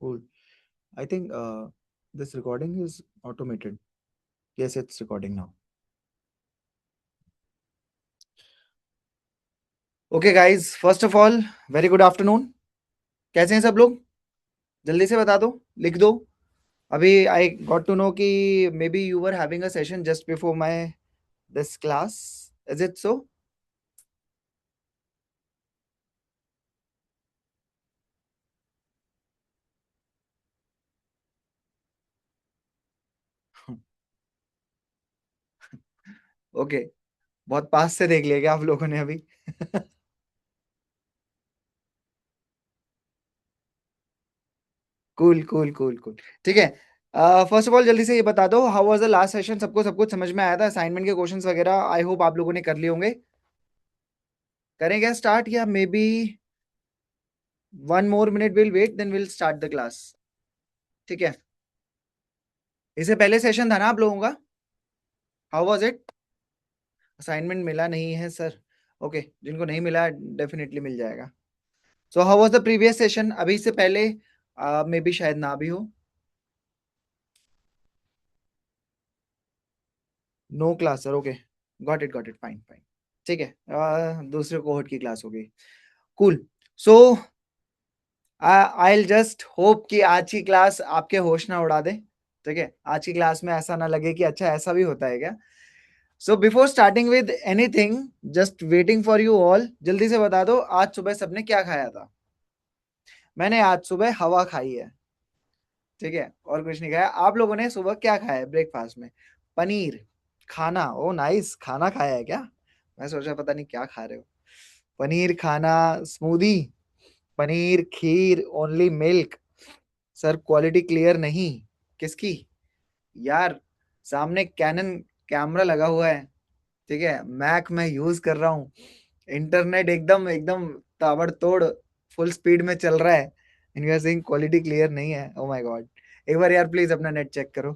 Cool. I think this recording is automated. Yes, it's recording now. Okay, guys. First of all, very good afternoon. कैसे हैं सब लोग? जल्दी से बता दो, लिख दो. अभी I got to know कि maybe you were having a session just before my this class. Is it so? Okay. बहुत पास से देख लिया क्या आप लोगों ने अभी? Cool cool cool cool. ठीक है. फर्स्ट ऑफ ऑल जल्दी से ये बता दो, how was the last session? सबको सब कुछ समझ में आया था? असाइनमेंट के क्वेश्चंस वगैरह आई होप आप लोगों ने कर लिए होंगे. करें क्या स्टार्ट, या may be 1 more minute we'll wait, then we'll start the class. ठीक है. इससे पहले सेशन था ना आप लोगों का? How was it? असाइनमेंट मिला नहीं है सर? ओके, जिनको नहीं मिला डेफिनेटली मिल जाएगा. So how was the previous session? अभी से पहले मे बी शायद ना भी हो. No class sir. Okay, got it, fine fine. ठीक है. दूसरे कोहॉर्ट की क्लास होगी. Cool. So I just hope कि आज की क्लास आपके होश ना उड़ा दे. ठीक है, आज की क्लास में ऐसा ना लगे कि अच्छा ऐसा भी होता है क्या. So before starting with anything, just waiting for you all, जल्दी से बता दो आज सुबह सबने क्या खाया था? मैंने आज सुबह हवा खाई है. ठीक है, और कुछ नहीं खाया. आप लोगों ने सुबह क्या खाया है ब्रेकफास्ट में? पनीर खाना. ओ नाइस, खाना खाया है क्या? मैं सोचा पता नहीं क्या खा रहे हो. पनीर खाना. Smoothie. Paneer kheer. Only milk. Sir quality clear नहीं. किसकी? यार, सामने कैनन कैमरा लगा हुआ है. ठीक है, मैक मैं यूज कर रहा हूँ. इंटरनेट एकदम एकदम ताबड़तोड़ फुल स्पीड में चल रहा है. And you are saying quality clear नहीं है. Oh my god. एक बार यार प्लीज अपना नेट चेक करो.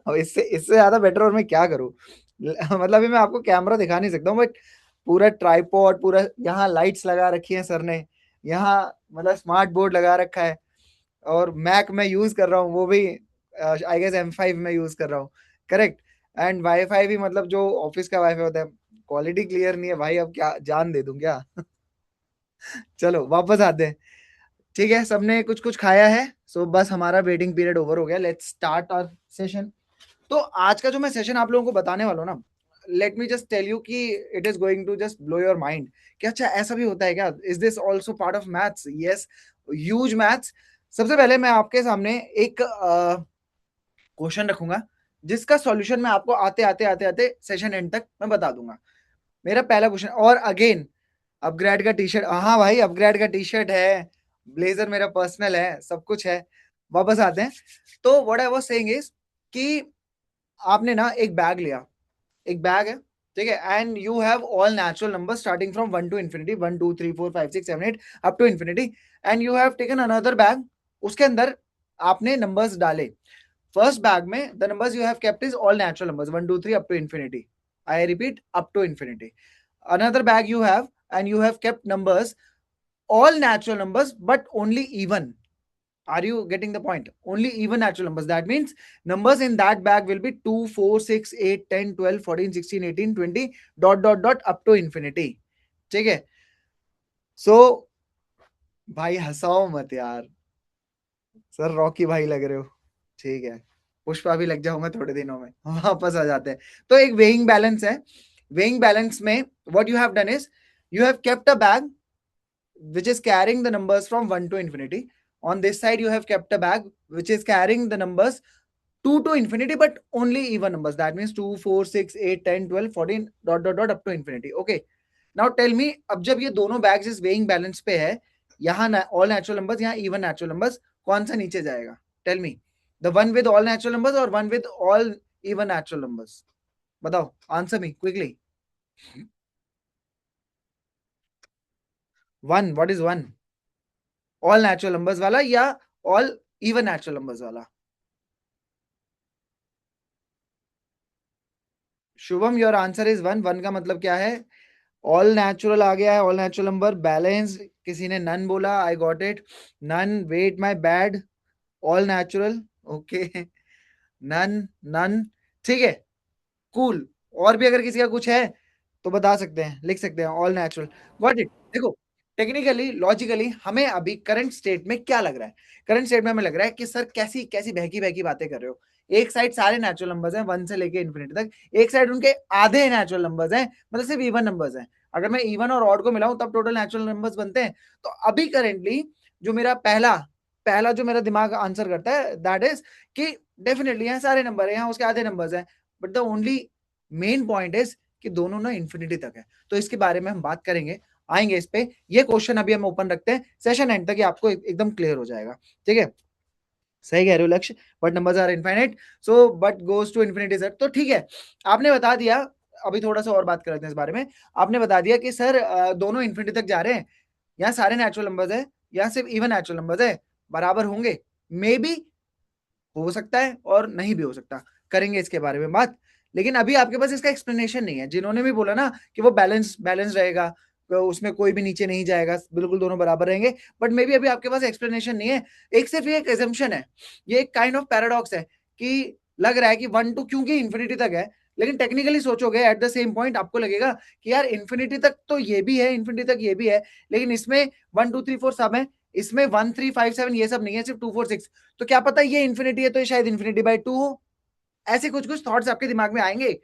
अब इससे इससे ज्यादा बेटर और मैं क्या करूँ? मतलब अभी मैं आपको कैमरा दिखा नहीं सकता हूँ, बट पूरा ट्राइपॉड, पूरा यहाँ लाइट्स लगा रखी है सर ने. यहाँ मतलब स्मार्ट बोर्ड लगा रखा है. और मैक मैं यूज कर रहा हूँ, वो भी आई गेस M5 में यूज कर रहा हूँ. करेक्ट. एंड वाईफाई भी, मतलब जो ऑफिस का वाईफाई होता है. क्वालिटी क्लियर नहीं है भाई, अब क्या जान दे दूं क्या? चलो वापस आते हैं. ठीक है, सबने कुछ कुछ खाया है. सो बस हमारा वेटिंग पीरियड ओवर हो गया. Let's start our session. तो आज का जो मैं सेशन आप लोगों को बताने वाला हूँ ना, let me just tell you कि it is going to just blow your mind. कि अच्छा ऐसा भी होता है क्या? Is this also part of maths? Yes, huge maths. सबसे पहले मैं आपके सामने एक क्वेश्चन रखूंगा, जिसका सॉल्यूशन मैं आपको आते आते आते आते सेशन एंड तक मैं बता दूंगा. मेरा पहला क्वेश्चन. और अगेन, अपग्रेड का टी शर्ट. हाँ भाई, अपग्रेड का टी शर्ट है. ब्लेजर मेरा पर्सनल है, सब कुछ है. वापस आते हैं. तो what I was saying is कि आपने ना एक बैग लिया. एक बैग है. ठीक है, and you have all natural number starting from 1 to infinity, 1 2 3 4 5 6 7 8 up to infinity. And you have taken another bag. उसके अंदर आपने नंबर्स डाले. फर्स्ट बैग में the numbers you have kept is all natural numbers, 1 2 3 up to infinity. I repeat, up to infinity. Another bag you have, and you have kept numbers, all natural numbers, but only even. Are you getting the point? Only even natural numbers. That means numbers in that bag will be 2 4 6 8 10 12 14 16 18 20 dot dot dot up to infinity. ठीक है. सो भाई हंसाओ मत यार. Sir Rocky भाई लग रहे हो. ठीक है, पुष्पा भी लग जाऊंगा थोड़े दिनों में. वापस आ जाते हैं. तो एक वेइंग बैलेंस है. वेइंग बैलेंस में what you have done is, you have kept a bag which is carrying the numbers from 1 to infinity. On this side, you have kept a bag which is carrying the numbers 2 to infinity, but only even numbers. That means 2 4 6 8 10 12 14 dot dot dot up to infinity. Okay. Now tell me, अब जब ये दोनों bags इस weighing balance पे है, यहाँ all natural numbers, यहाँ even natural numbers, कौन सा नीचे जाएगा? Tell me. The one with all natural numbers और one with all even natural numbers. बताओ, answer me quickly. One. What is one? All natural numbers वाला या ऑल इवन नेचुरल नंबर्स वाला? Shubham, your answer is one. One का मतलब क्या है? All natural आ गया है, ऑल नेचुरल नंबर। बैलेंस किसी ने नन बोला, I got it. None, wait my bad, all natural, okay. None, none, ठीक है, कूल। और भी अगर किसी का कुछ है तो बता सकते हैं, लिख सकते हैं, ऑल नेचुरल, गॉट इट। देखो, टेक्निकली लॉजिकली हमें अभी करंट स्टेट में क्या लग रहा है, करंट स्टेट में हमें लग रहा है कि सर कैसी कैसी बहकी बहकी बातें कर रहे हो। एक साइड सारे नेचुरल नंबर्स हैं 1 से लेके इन्फिनिटी तक, एक साइड उनके आधे नेचुरल नंबर्स हैं, मतलब सिर्फ इवन नंबर्स हैं। अगर मैं इवन और ऑड को मिलाऊं तब टोटल नेचुरल नंबर्स बनते हैं। तो अभी करेंटली जो मेरा पहला पहला जो मेरा दिमाग आंसर करता है दैट इज कि डेफिनेटली यहाँ सारे नंबर है, यहाँ उसके आधे नंबर्स हैं। But the only main point is कि दोनों ना इन्फिनिटी तक है। तो इसके बारे में हम बात करेंगे, आएंगे इस पे। ये क्वेश्चन अभी हम ओपन रखते हैं, सेशन एंड तक ये आपको एकदम क्लियर हो जाएगा, ठीक है। सही कह रहे हो Lakshya, but numbers are infinite, so but goes to infinity sir. तो ठीक है, आपने बता दिया। अभी थोड़ा सा और बात कर लेते हैं इस बारे में। आपने बता दिया कि सर दोनों इन्फिनिटी तक जा रहे हैं, यहाँ सारे नेचुरल नंबर्स है, यहाँ सिर्फ इवन नेचुरल नंबर्स है, बराबर होंगे। मे बी हो सकता है और नहीं भी हो सकता, करेंगे इसके बारे में बात। लेकिन अभी आपके पास इसका एक्सप्लेनेशन नहीं है। जिन्होंने भी बोला ना कि वो बैलेंस बैलेंस रहेगा, तो उसमें कोई भी नीचे नहीं जाएगा, बिल्कुल दोनों बराबर रहेंगे, बट मे बी अभी आपके पास एक्सप्लेनेशन नहीं है। एक सिर्फ ये एक एजम्पशन है, ये एक काइंड ऑफ पैराडॉक्स है कि लग रहा है कि 1 2 क्योंकि इंफिनिटी तक है, लेकिन टेक्निकली सोचोगे एट द सेम पॉइंट आपको लगेगा कि यार इंफिनिटी तक तो ये भी है, इंफिनिटी तक ये भी है, लेकिन इसमें 1 2 3 4 सब है, इसमें 1 3 5 7 ये सब नहीं है, सिर्फ 2 4 6। तो क्या पता ये इन्फिनिटी है तो ये शायद इन्फिनिटी बाय 2 हो। ऐसे कुछ कुछ थॉट्स आपके दिमाग में आएंगे,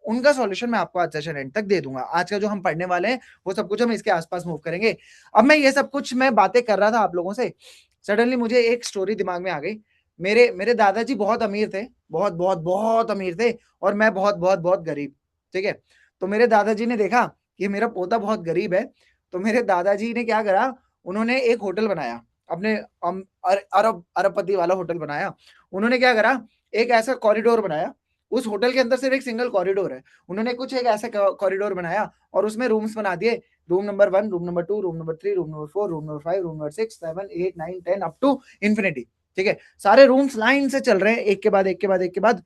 उनका सॉल्यूशन मैं आपको आज सेशन एंड तक दे दूंगा। आज का जो हम पढ़ने वाले हैं वो सब कुछ हम इसके आसपास मूव करेंगे। अब मैं ये सब कुछ मैं बातें कर रहा था आप लोगों से, सडनली मुझे एक स्टोरी दिमाग में आ गई। मेरे मेरे दादाजी बहुत अमीर थे, बहुत बहुत बहुत अमीर थे, और मैं बहुत बहुत बहुत गरीब, ठीक है। तो मेरे दादाजी ने देखा कि मेरा पोता बहुत गरीब है, तो मेरे दादाजी ने क्या करा, उन्होंने एक होटल बनाया अपने, अरब अरबपति वाला होटल बनाया। उन्होंने क्या करा, एक ऐसा कॉरिडोर बनाया, उस होटल के अंदर सिर्फ एक सिंगल कॉरिडोर है, उन्होंने कुछ एक ऐसा कॉरिडोर बनाया और उसमें रूम्स बना दिए। Room number 1, room number 2, room number 3, room number 4, room number 5, room number 6 7 8 9 10 up to infinity, ठीक है। सारे रूम्स लाइन से चल रहे हैं, एक के बाद एक के बाद एक के बाद।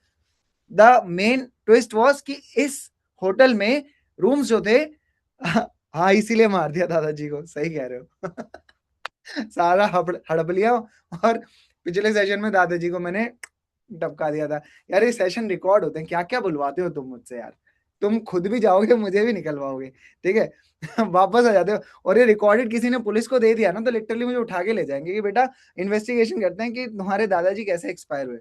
द मेन ट्विस्ट वॉज कि इस होटल में रूम्स जो थे हाँ, इसीलिए मार दिया दादाजी को, सही कह रहे हो। सारा हड़प लिया, और पिछले सेशन में दादाजी को मैंने टपका दिया था। यार ये सेशन रिकॉर्ड होते हैं, क्या क्या बुलवाते हो तुम मुझसे यार, तुम खुद भी जाओगे मुझे भी निकलवाओगे, ठीक है। वापस आ जाते हो, और ये रिकॉर्डेड किसी ने पुलिस को दे दिया ना तो लिटरली मुझे उठा के ले जाएंगे कि बेटा इन्वेस्टिगेशन करते हैं कि तुम्हारे दादाजी कैसे एक्सपायर हुए।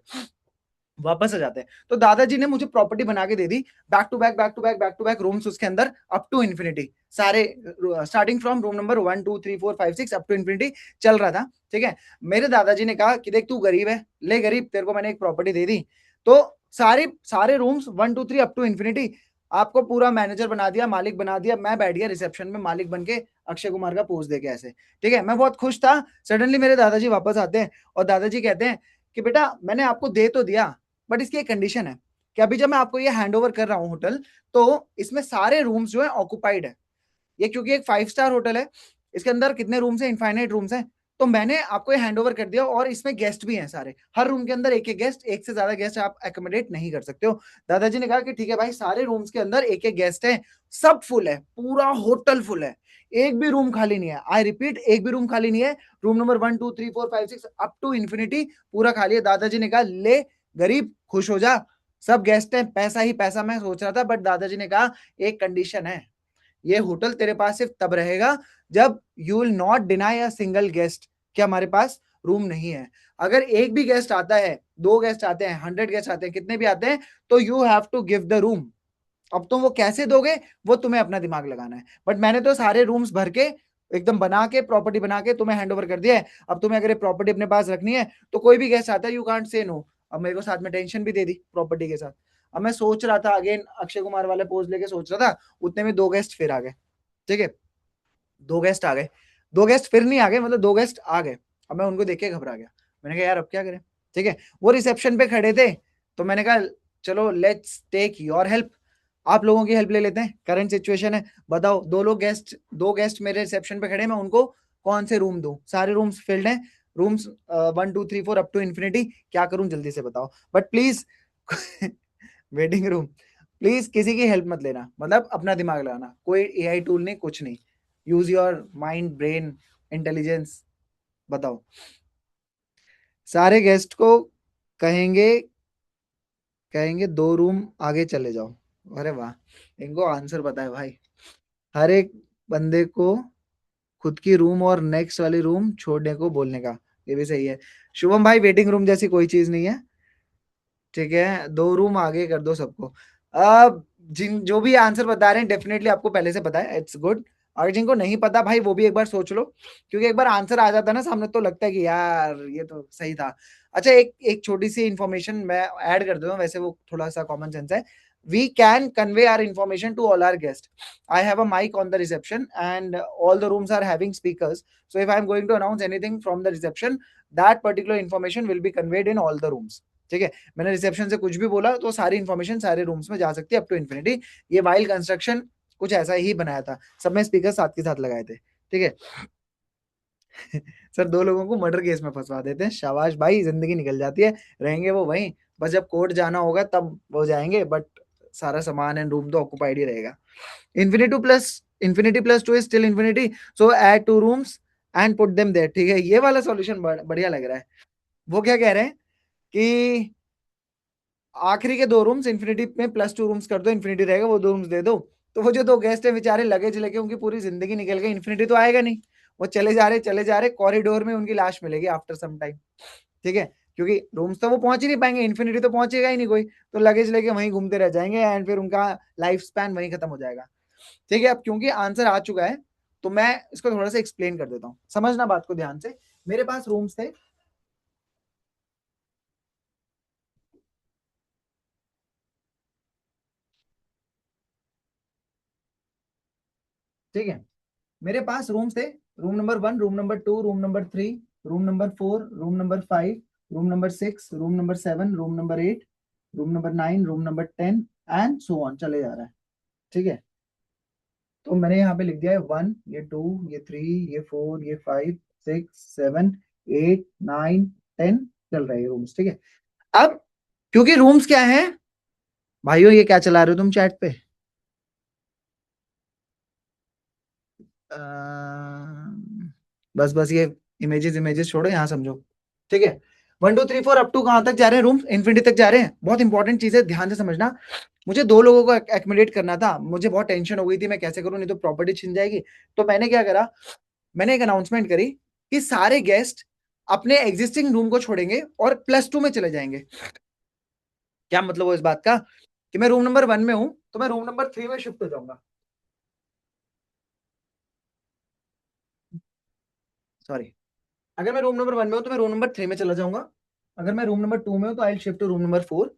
वापस आ जाते हैं। तो दादाजी ने मुझे प्रॉपर्टी बना के दे दी, back to back back to back back to back rooms उसके अंदर, अप टू इन्फिनिटी, सारे starting from room number 1 2 3 4 5 6 up to infinity चल रहा था, ठीक है। मेरे दादाजी ने कहा कि देख तू गरीब है, ले गरीब, तेरे को मैंने एक प्रॉपर्टी दे दी, तो सारे सारे रूम्स 1 2 3 अप टू इन्फिनिटी आपको पूरा मैनेजर बना दिया, मालिक बना दिया। मैं बैठ गया रिसेप्शन में मालिक बन के, अक्षय कुमार का पोज दे के ऐसे, ठीक है। मैं बहुत खुश था। सडनली मेरे दादाजी वापस आते हैं और दादाजी कहते हैं कि बेटा मैंने आपको दे तो दिया, बट इसकी एक कंडीशन है कि अभी जब मैं आपको ये हैंड ओवर कर रहा हूँ होटल, तो इसमें सारे रूम्स जो है ऑक्युपाइड है। ये क्योंकि एक 5 स्टार होटल है, इसके अंदर कितने रूम्स हैं, इनफाइनाइट रूम्स हैं। तो मैंने आपको ये हैंड ओवर कर दिया, और इसमें गेस्ट भी हैं सारे, हर रूम के अंदर एक एक गेस्ट, एक से ज्यादा गेस्ट आप एकोमोडेट नहीं कर सकते हो। दादाजी ने कहा कि ठीक है भाई, सारे रूम्स के अंदर एक एक गेस्ट है, सब फुल है, पूरा होटल फुल है, एक भी रूम खाली नहीं है। आई रिपीट, एक भी रूम खाली नहीं है। Room number 1 2 3 4 5 6 up to infinity पूरा खाली है। दादाजी ने कहा ले गरीब खुश हो जा, सब गेस्ट हैं, पैसा ही पैसा। मैं सोच रहा था, बट दादाजी ने कहा एक कंडीशन है, ये होटल तेरे पास सिर्फ तब रहेगा जब you will not deny a single guest कि हमारे पास रूम नहीं है। अगर एक भी गेस्ट आता है, 2 गेस्ट आते हैं, 100 गेस्ट आते हैं, कितने भी आते हैं, तो you have to give the room. अब तुम वो कैसे दोगे, वो तुम्हें अपना दिमाग लगाना है। बट मैंने तो सारे रूम्स भर के एकदम बना के प्रॉपर्टी बना के तुम्हें हैंड ओवर कर दिया है। अब तुम्हें अगर ये प्रॉपर्टी अपने पास रखनी है तो कोई भी गेस्ट आता है, यू कांट से नो। अब मेरे को साथ में टेंशन भी दे दी प्रॉपर्टी के साथ। अब मैं सोच रहा था अगेन अक्षय कुमार वाले पोज लेके सोच रहा था, उतने में 2 गेस्ट फिर आ गए, ठीक है। 2 गेस्ट आ गए, 2 गेस्ट फिर नहीं आ गए, मतलब 2 गेस्ट आ गए। अब मैं उनको देख के घबरा गया, मैंने कहा यार अब क्या करें, ठीक है। वो रिसेप्शन पे खड़े थे, तो मैंने कहा चलो लेट्स टेक योर हेल्प, आप लोगों की हेल्प ले लेते हैं, करंट सिचुएशन है। बताओ, 2 गेस्ट मेरे रिसेप्शन पे खड़े, मैं उनको कौन से रूम दूं, सारे रूम्स फिल्ड हैं, रूम्स 1 2 3 4 अप टू इन्फिनिटी, क्या करूं जल्दी से बताओ, but please. Waiting room, please किसी की हेल्प मत लेना, मतलब अपना दिमाग लगाना, कोई एआई टूल नहीं, कुछ नहीं, use your mind, brain, intelligence. बताओ। सारे गेस्ट को कहेंगे, कहेंगे 2 रूम आगे चले जाओ। अरे वाह, इनको आंसर पता है भाई। हर एक बंदे को खुद की रूम और नेक्स्ट वाली रूम छोड़ने को बोलने का। ये भी सही है। शुभम भाई, वेटिंग रूम जैसी कोई चीज नहीं है, ठीक है, 2 रूम आगे कर दो सबको। अब जिन जो भी आंसर बता रहे हैं डेफिनेटली आपको पहले से पता है, इट्स गुड। और जिनको नहीं पता भाई वो भी एक बार सोच लो, क्योंकि एक बार आंसर आ जाता है ना सामने तो लगता है कि यार ये तो सही था। अच्छा, एक एक छोटी सी इंफॉर्मेशन मैं ऐड कर देता हूँ, वैसे वो थोड़ा सा कॉमन सेंस है। We can convey our information to all our guests. I have a mic on the reception and all the rooms are having speakers. So if I'm going to announce anything from the reception, that particular information will be conveyed in all the rooms. ठीक है, मैंने reception से कुछ भी बोला तो सारी information सारे रूम्स में जा सकती है अप टू इन्फिनिटी। ये वाइल कंस्ट्रक्शन कुछ ऐसा ही बनाया था, सब में स्पीकर साथ के साथ लगाए थे, ठीक है। सर 2 लोगों को मर्डर केस में फंसवा देते हैं, शाबाश भाई, जिंदगी निकल जाती है, रहेंगे वो वहीं, बस जब कोर्ट जाना होगा तब वो जाएंगे, बट सारा सामान एंड रूम तो ऑक्यूपाइड ही रहेगा। infinity plus 2 is still infinity, so add 2 rooms and put them there। ठीक है, ये वाला सॉल्यूशन बढ़िया लग रहा है। वो क्या कह रहे हैं कि आखिरी के 2 रूम्स इन्फिनिटी में +2 रूम्स कर दो, इन्फिनिटी रहेगा, वो 2 रूम्स दे दो। तो वो जो 2 गेस्ट है बेचारे लगेज लेके, उनकी पूरी जिंदगी निकल गई, इन्फिनिटी तो आएगा नहीं। वो चले जा रहे कॉरिडोर में उनकी लाश मिलेगी आफ्टर सम टाइम, ठीक है, क्योंकि रूम्स तो वो पहुंच ही नहीं पाएंगे, इन्फिनिटी तो पहुंचेगा ही नहीं कोई, तो लगेज लेके वहीं घूमते रह जाएंगे एंड फिर उनका लाइफ स्पैन वहीं खत्म हो जाएगा। ठीक है, अब क्योंकि आंसर आ चुका है तो मैं इसको थोड़ा सा एक्सप्लेन कर देता हूँ, समझना बात को ध्यान से। मेरे पास रूम्स थे, ठीक है, मेरे पास रूम्स थे, room number 1, room number 2, room number 3, room number 4, room number 5, room number 6, room number 7, room number 8, room number 9, room number 10 and so on चले जा रहा है, ठीक है। तो मैंने यहाँ पे लिख दिया है 1, ये 2, ये 3, ये 4, ये 5, 6, 7, 8, 9, 10 चल रहा है ये रूम्स, ठीक है। अब क्योंकि रूम्स क्या है, भाइयों ये क्या चला रहे हो तुम चैट पे? बस बस ये इमेजेस इमेजेस छोड़ो, यहाँ समझो, ठीक है। 1 2 3 4 अप टू कहां तक जा रहे हैं रूम? इन्फिनिटी तक जा रहे हैं। बहुत इंपॉर्टेंट चीज है, ध्यान से समझना। मुझे 2 लोगों को एकोमोडेट करना था, मुझे बहुत टेंशन हो गई थी मैं कैसे करूं, नहीं तो प्रॉपर्टी छिन जाएगी। तो मैंने क्या करा, मैंने एक अनाउंसमेंट करी कि सारे गेस्ट अपने एग्जिस्टिंग रूम को छोड़ेंगे और +2 में चले जाएंगे। क्या मतलब हो इस बात का, कि मैं रूम नंबर 1 में हूं तो मैं रूम नंबर 3 में शिफ्ट हो जाऊंगा, सॉरी। अगर मैं रूम नंबर 1 में हूं तो मैं रूम नंबर 3 में चला जाऊंगा। अगर मैं रूम नंबर 2 में हूं तो I shift to room number 4।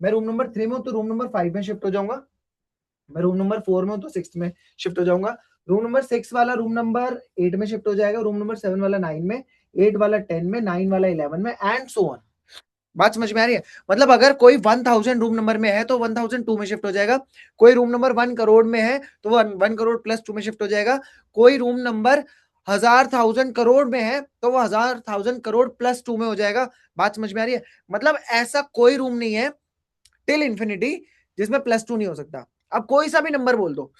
मैं रूम नंबर 3 में हूं तो रूम नंबर 5 में शिफ्ट हो जाऊंगा। मैं रूम नंबर 4 में हूं तो 6 में शिफ्ट हो जाऊंगा। रूम नंबर 6 वाला रूम नंबर 8 में शिफ्ट हो जाएगा, रूम नंबर 7 वाला 9 में, 8 वाला 10 में, 9 वाला 11 में एंड सो ऑन। बात समझ में आ रही है? मतलब अगर कोई 1000 रूम नंबर में है तो 1002 में शिफ्ट हो जाएगा। कोई रूम नंबर 1 करोड़ में है तो 1 करोड़ +2 में शिफ्ट हो जाएगा। कोई रूम नंबर 1000 1000 करोड़ में है तो वो 1000 1000 करोड़ +2 में हो जाएगा। बात समझ में आ रही है? मतलब ऐसा कोई रूम नहीं है टिल इंफिनिटी जिसमें +2 नहीं हो सकता। अब कोई सा भी नंबर बोल दो,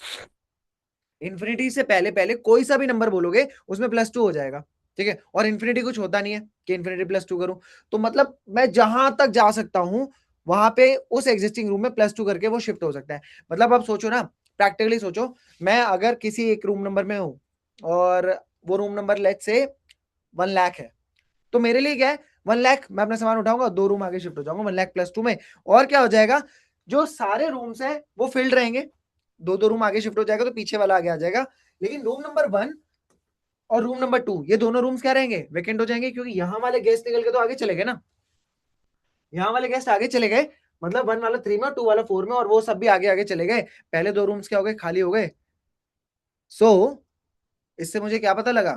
इन्फिनिटी से पहले पहले कोई सा भी नंबर बोलोगे उसमें +2 हो जाएगा, ठीक है। और इन्फिनिटी कुछ होता नहीं है कि इन्फिनिटी +2 करूं। तो मतलब मैं जहां तक जा सकता हूं वहां पे उस एग्जिस्टिंग रूम में +2 करके वो शिफ्ट हो सकता है। मतलब अब सोचो ना, प्रैक्टिकली सोचो, मैं अगर किसी एक रूम नंबर में हूं और वो रूम नंबर लेट से 1 लाख है, तो मेरे लिए क्या है, 1 लाख, मैं अपना सामान उठाऊंगा, 2 रूम आगे शिफ्ट हो जाऊंगा 1 लाख +2 में। और क्या हो जाएगा, जो सारे रूम्स हैं वो फिल्ड रहेंगे, 2 2 रूम आगे शिफ्ट हो जाएगा तो पीछे वाला आगे आ जाएगा। लेकिन रूम नंबर 1 और रूम नंबर 2 ये दोनों रूम्स क्या रहेंगे, वेकेंट हो जाएंगे, क्योंकि यहाँ वाले गेस्ट निकल के तो आगे चले गए ना। यहाँ वाले गेस्ट आगे चले गए, मतलब 1 वाला 3 में और 2 वाला 4 में, और वो सब भी आगे आगे चले गए। पहले 2 रूम्स क्या हो गए, खाली हो गए। सो इससे मुझे क्या पता लगा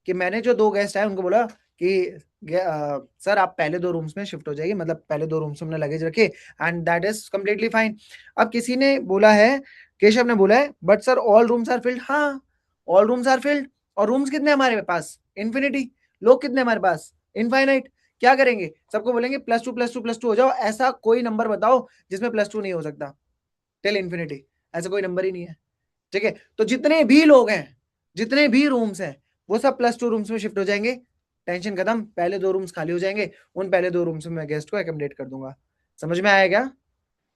कि मैंने जो 2 गेस्ट आए उनको बोला कि सर आप पहले 2 रूम्स में शिफ्ट हो जाइए, मतलब पहले 2 रूम्स में लगेज रखे and that is completely fine. अब किसी ने बोला है, केशव ने बोला है, but sir all rooms are filled. हाँ, ऑल रूम्स आर फिल्ड, और रूम्स कितने हमारे पास, इन्फिनिटी। लोग कितने हमारे पास, इनफाइनाइट। क्या करेंगे, सबको बोलेंगे +2 +2 +2 हो जाओ, ऐसा कोई नंबर बताओ जिसमें +2 नहीं हो सकता। टिल इन्फिनिटी, ऐसा कोई नंबर ही नहीं है, ठीक है। तो जितने भी लोग हैं, जितने भी रूम्स हैं, वो सब +2 रूम्स में शिफ्ट हो जाएंगे, टेंशन खत्म, पहले 2 रूम्स खाली हो जाएंगे, उन पहले 2 रूम्स में मैं गेस्ट को एकोमोडेट कर दूंगा। समझ में आया क्या?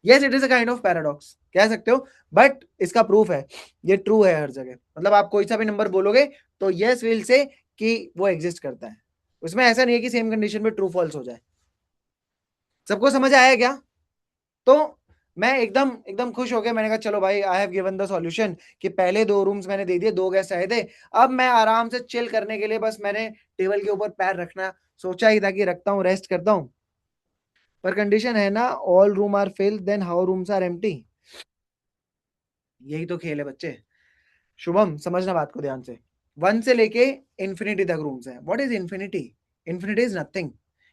Yes, it is a kind of paradox कह सकते हो, बट इसका प्रूफ है, ये ट्रू है हर जगह, मतलब आप कोई सा भी नंबर बोलोगे तो यस विल से कि वो एग्जिस्ट करता है, उसमें ऐसा नहीं है कि सेम कंडीशन में ट्रू फॉल्स हो जाए। सबको समझ आया क्या? तो मैं एकदम एकदम खुश हो गया, मैंने कहा चलो भाई, I have given the solution, कि पहले 2 रूम्स मैंने दे दिए, 2 गेस्ट आए थे, अब मैं आराम से चिल करने के लिए बस मैंने टेबल के ऊपर पैर रखना सोचा ही था कि रखता हूँ, रेस्ट करता हूँ, पर कंडीशन है ना, all room are filled, then how rooms are empty. यही तो खेल है बच्चे। शुभम, समझना बात को ध्यान से, 1 से लेके इंफिनिटी तक रूम्स हैं। What is infinity? Infinity is nothing,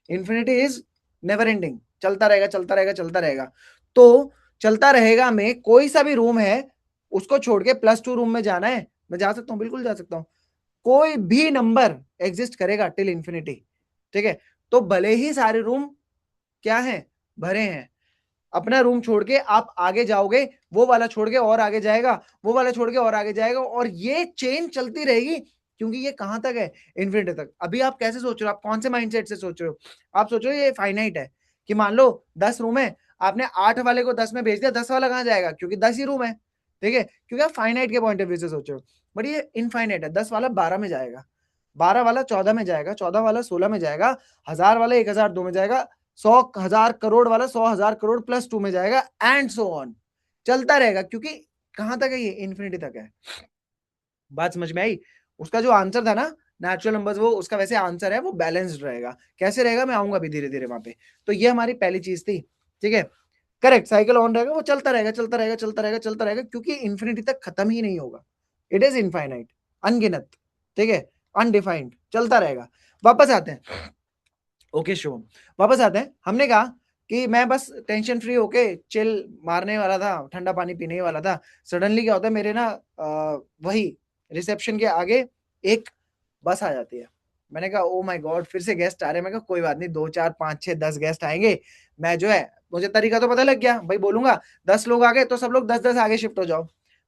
infinity is never ending, चलता रहेगा चलता रहेगा चलता रहेगा। तो चलता रहेगा में कोई सा भी रूम है, उसको छोड़ के +2 रूम में जाना है, मैं जा सकता हूँ, बिल्कुल जा सकता हूँ, कोई भी नंबर एग्जिस्ट करेगा टिल इंफिनिटी, ठीक है। तो भले ही सारे रूम क्या है, भरे हैं, अपना रूम छोड़ के आप आगे जाओगे, वो वाला छोड़ के और आगे जाएगा, वो वाला छोड़ के और आगे जाएगा, और ये चेन चलती रहेगी, क्योंकि ये कहां तक है, इन्फिनिटी तक। अभी आप कैसे सोच रहे हो, आप कौन से माइंडसेट से सोच रहे हो? आप सोच रहे हो ये फाइनाइट है, कि मान लो 10 रूम है, आपने 8 वाले को 10 में भेज दिया, 10 वाला कहां जाएगा, क्योंकि 10 ही रूम है, ठीक है, क्योंकि आप फाइनाइट के पॉइंट ऑफ व्यू से सोच रहे हो। बट ये इनफाइनाइट है, 10 वाला 12 में जाएगा, 12 वाला 14 में जाएगा, 14 वाला 16 में जाएगा, 1000 वाला 1002 में जाएगा, 100,000 करोड़ वाला 100,000 करोड़ +2 में जाएगा, एंड सो ऑन, चलता रहेगा, क्योंकि कहां तक है ये, इन्फिनिटी तक है। बात समझ में आई? उसका जो आंसर था ना, नेचुरल नंबर्स, वो उसका वैसे आंसर है, वो बैलेंस्ड रहेगा, कैसे रहेगा मैं आऊंगा अभी धीरे धीरे वहां पे। तो ये हमारी पहली चीज थी, ठीक है, करेक्ट, साइकिल ऑन रहेगा, वो चलता रहेगा चलता रहेगा चलता रहेगा चलता रहेगा, क्योंकि इन्फिनिटी तक खत्म ही नहीं होगा, इट इज इनफाइनाइट, अनगिनत, ठीक है, अनडिफाइंड, चलता रहेगा। वापस आते हैं, ओके शुभम, वापस आते हैं, हमने कहा कि मैं बस टेंशन फ्री होके चिल मारने वाला था, ठंडा पानी पीने ही वाला था, सडनली क्या होता है मेरे ना, वही रिसेप्शन के आगे एक बस आ जाती है। मैंने कहा ओ माय गॉड, फिर से गेस्ट आ रहे हैं। मैं कहा कोई बात नहीं, 2 4 5 6 10 गेस्ट आएंगे, मैं जो है, मुझे तरीका तो पता लग गया भाई, बोलूंगा 10 लोग आ गए तो सब लोग 10 10 आगे शिफ्ट हो जाओ,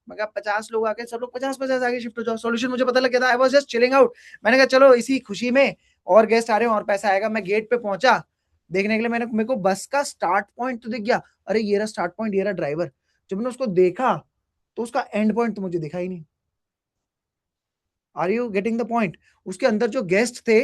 मैं कहा 50 लोग आ गए सब लोग 50 50 आगे शिफ्ट हो जाओ, सॉल्यूशन मुझे पता लग गया था, I was just chilling out. मैंने कहा चलो इसी खुशी में, और गेस्ट आ रहे हैं और पैसा आएगा। मैं गेट पे पहुंचा देखने के लिए, मैंने, मेरे को बस का स्टार्ट पॉइंट तो दिख गया, अरे ये रहा स्टार्ट पॉइंट, ये रहा ड्राइवर। जब मैंने उसको देखा तो उसका एंड पॉइंट तो मुझे दिखा ही नहीं। Are you getting the point? उसके अंदर जो गेस्ट थे,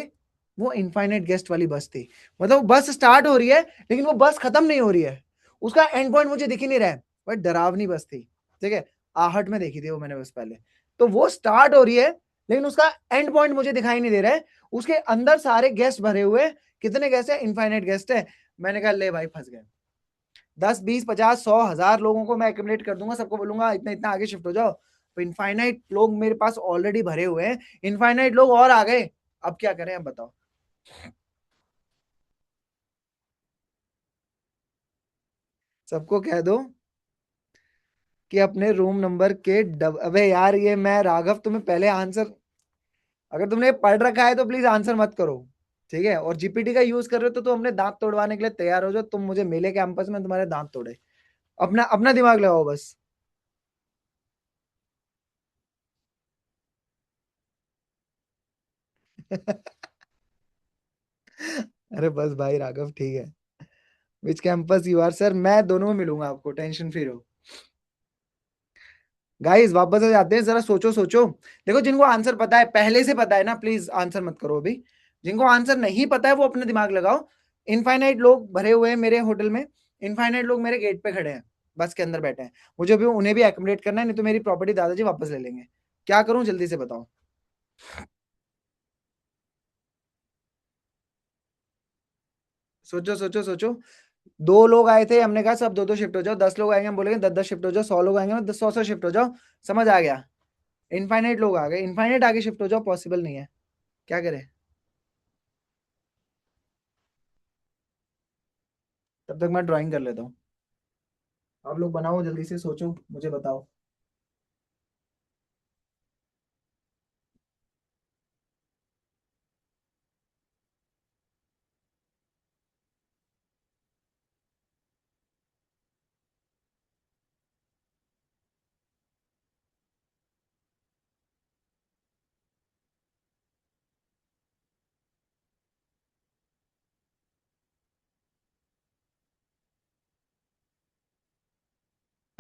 वो इनफाइनाइट गेस्ट वाली बस थी, मतलब बस स्टार्ट हो रही है लेकिन वो बस खत्म नहीं हो रही है, उसका एंड पॉइंट मुझे दिख ही नहीं रहा है, बट डरावनी बस थी, ठीक है, आहट में देखी थी वो मैंने बस पहले। तो वो स्टार्ट हो रही है लेकिन उसका एंड पॉइंट मुझे दिखाई नहीं दे रहा है, उसके अंदर सारे गेस्ट भरे हुए हैं, कितने गेस्ट है, इनफाइनाइट गेस्ट है। मैंने कहा ले भाई फंस गए, 10 20 50 100 1000 लोगों को मैं एकोमोडेट कर दूंगा, सबको बोलूंगा इतना इतना आगे शिफ्ट हो जाओ, तो इनफाइनाइट लोग मेरे पास ऑलरेडी भरे हुए हैं, इनफाइनाइट लोग और आ गए, अब क्या करें, अब बताओ। सबको कह दो कि अपने रूम नंबर के अबे यार, ये मैं राघव तुम्हें पहले आंसर, अगर तुमने पढ़ रखा है तो प्लीज आंसर मत करो, ठीक है, और जीपीटी का यूज कर रहे हो तो तुम अपने दांत तोड़वाने के लिए तैयार हो जाओ, तुम मुझे मिले कैंपस में तुम्हारे दांत तोड़े, अपना अपना दिमाग लगाओ बस। अरे बस भाई राघव, ठीक है, विच कैंपस यू आर सर, मैं दोनों में मिलूंगा आपको, टेंशन फ्री रहो। गाइस वापस आ जाते हैं, जरा सोचो सोचो, देखो जिनको आंसर पता है, पहले से पता है ना, प्लीज आंसर मत करो अभी, जिनको आंसर नहीं पता है वो अपने दिमाग लगाओ। इनफाइनाइट लोग भरे हुए हैं मेरे होटल में, इनफाइनाइट लोग मेरे गेट पे खड़े हैं, बस के अंदर बैठे हैं, मुझे भी उन्हें भी एकोमोडेट करना है, नहीं तो मेरी प्रॉपर्टी दादाजी वापस ले लेंगे, क्या करूं जल्दी से बताओ। सोचो सोचो सोचो, 2 लोग आए थे, हमने कहा सब 2 2 शिफ्ट हो जाओ, 10 लोग आएंगे हम बोलेंगे 10 10 शिफ्ट हो जाओ, 100 लोग आएंगे मैं 100 100 शिफ्ट हो जाओ, समझ आ गया। इनफाइनाइट लोग आ गए, इनफाइनाइट आगे शिफ्ट हो जाओ, पॉसिबल नहीं है, क्या करें। तब तक मैं ड्राइंग कर लेता हूँ, आप लोग बनाओ जल्दी से, सोचो मुझे बताओ।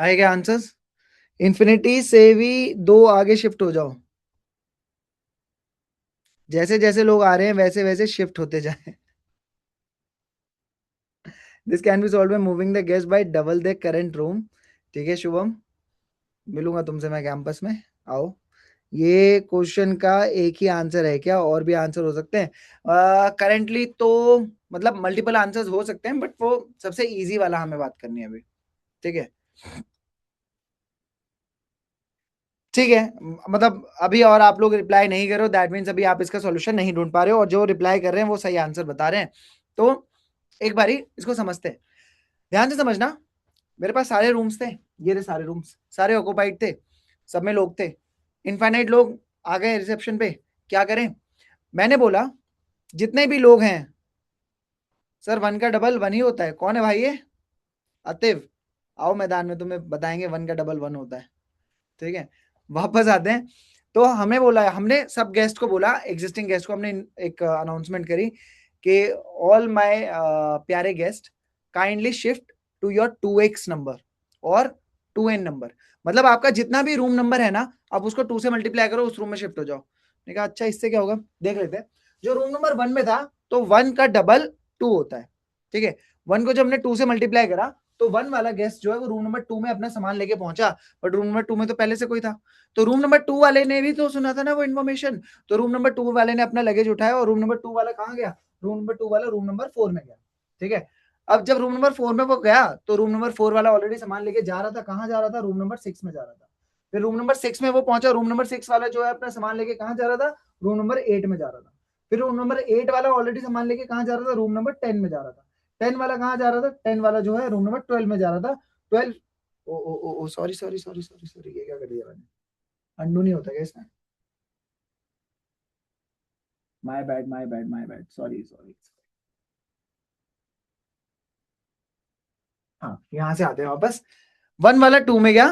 आए क्या आंसर्स? इन्फिनिटी से भी 2 आगे शिफ्ट हो जाओ। जैसे-जैसे लोग आ रहे हैं वैसे-वैसे शिफ्ट होते जाएँ। This can be solved by moving the guest bye double the current room. ठीक है शुभम, मिलूँगा तुमसे मैं कैंपस में, आओ। ये क्वेश्चन का एक ही आंसर है क्या? और भी आंसर हो सकते हैं? करंटली तो मतलब मल्टीपल आंसर्स हो सकते हैं, बट वो सबसे ईज़ी वाला हमें बात करनी है अभी, ठीक है? ठीक है, मतलब अभी और आप लोग रिप्लाई नहीं कर रहे हो, दैट मीन्स अभी आप इसका सॉल्यूशन नहीं ढूँढ पा रहे हो, और जो रिप्लाई कर रहे हैं वो सही आंसर बता रहे हैं। तो एक बारी इसको समझते हैं। ध्यान से समझना, मेरे पास सारे रूम्स थे, ये रहे सारे रूम्स, सारे ऑक्युपाइड थे, सब में लोग थे। इनफाइनाइट लोग आ गए रिसेप्शन पे, क्या करें? मैंने बोला जितने भी लोग हैं, सर 1 का डबल 1 ही होता है। कौन है भाई ये? अतिव, आओ मैदान में, तुम्हें बताएँगे 1 का डबल 1 होता है। ठीक है, वापस आते हैं। तो हमें बोला, हमने सब गेस्ट को बोला, एग्जिस्टिंग गेस्ट को हमने एक अनाउंसमेंट करी कि ऑल माय प्यारे guest kindly shift to your 2x number और 2n नंबर। मतलब आपका जितना भी रूम नंबर है ना, आप उसको 2 से मल्टीप्लाई करो, उस रूम में शिफ्ट हो जाओ। मैंने कहा अच्छा इससे क्या होगा, देख लेते हैं। जो रूम नंबर 1 में था, तो 1 का डबल 2 होता है। ठीक है, 1 को जब हमने 2 से मल्टीप्लाई करा, तो 1 वाला गेस्ट जो है वो रूम नंबर 2 में अपना सामान लेके पहुंचा, बट रूम नंबर 2 में तो पहले से कोई था। तो रूम नंबर 2 वाले ने भी तो सुना था ना वो इन्फॉर्मेशन, तो रूम नंबर 2 वाले ने अपना लगेज उठाया, और रूम नंबर 2 वाला कहाँ गया? रूम नंबर 2 वाला रूम नंबर 4 में गया। ठीक है, अब जब रूम नंबर 4 में वो गया, तो रूम नंबर 4 वाला ऑलरेडी सामान लेके जा रहा था, कहाँ जा रहा था? रूम नंबर 6 में जा रहा था। फिर रूम नंबर 6 में वो पहुंचा, रूम नंबर 6 वाला जो है अपना सामान लेके कहाँ जा रहा था? रूम नंबर 8 में जा रहा था। फिर रूम नंबर 8 वाला ऑलरेडी सामान लेके कहाँ जा रहा था? रूम नंबर 10 में जा रहा था। 10 वाला कहाँ जा रहा था? 10 वाला जो है रूम नंबर 12 में जा रहा था। 12, ओ ओ ओ ओ sorry sorry sorry sorry sorry, ये क्या कर दिया मैंने? अंडू नहीं होता क्या इसमें? My bad my bad my bad, sorry sorry. हाँ, यहाँ से आते हैं वापस। 1 वाला 2 में गया,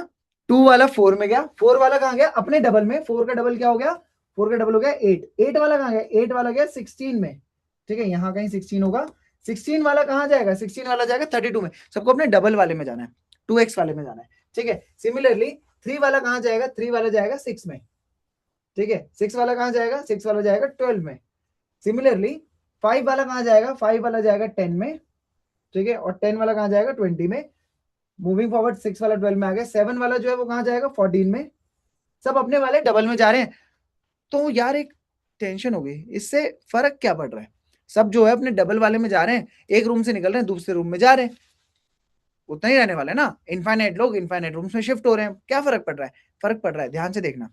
2 वाला 4 में गया, 4 वाला कहाँ गया? अपने डबल में। 4 का डबल क्या हो गया? 4 का डबल हो गया 8। 8 वाला कहाँ गया? 8 वाला गया 16 में। ठीक है, यहाँ कहीं 16 होगा। 16 वाला कहाँ जाएगा? 16 वाला जाएगा 32 में। सबको अपने डबल वाले में जाना है, 2x वाले में जाना है। ठीक है, सिमिलरली 3 वाला कहाँ जाएगा? 3 वाला जाएगा 6 में। ठीक है, 6 वाला कहाँ जाएगा? 6 वाला जाएगा 12 में। सिमिलरली 5 वाला कहाँ जाएगा? 5 वाला जाएगा 10 में। ठीक है, और 10 वाला कहाँ जाएगा? 20 में। मूविंग फॉरवर्ड 6 वाला 12 में आ गया। 7 वाला जो है वो कहाँ जाएगा? 14 में। सब अपने वाले डबल में जा रहे हैं। तो यार एक टेंशन हो गई, इससे फर्क क्या पड़ रहा है? सब जो है अपने डबल वाले में जा रहे हैं, एक रूम से निकल रहे हैं दूसरे रूम में जा रहे हैं, उतना ही रहने वाला है ना। इनफाइनाइट लोग इनफाइनाइट रूम्स में शिफ्ट हो रहे हैं, क्या फर्क पड़ रहा है? फर्क पड़ रहा है, ध्यान से देखना।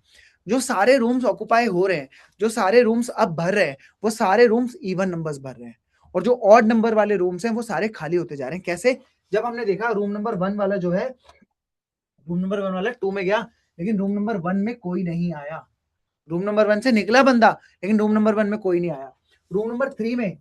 जो सारे रूम्स ऑक्युपाई हो रहे हैं, जो सारे रूम्स अब भर रहे हैं, वो सारे रूम्स इवन नंबर्स भर रहे हैं, और जो ऑड नंबर वाले रूम्स हैं वो सारे खाली होते जा रहे हैं। कैसे? जब हमने देखा रूम नंबर 1 वाला जो है, रूम नंबर 1 वाला 2 में गया, लेकिन रूम नंबर 1 में कोई नहीं आया। रूम नंबर 1 से निकला बंदा, लेकिन रूम नंबर 1 में कोई नहीं आया। रूम नंबर 3 में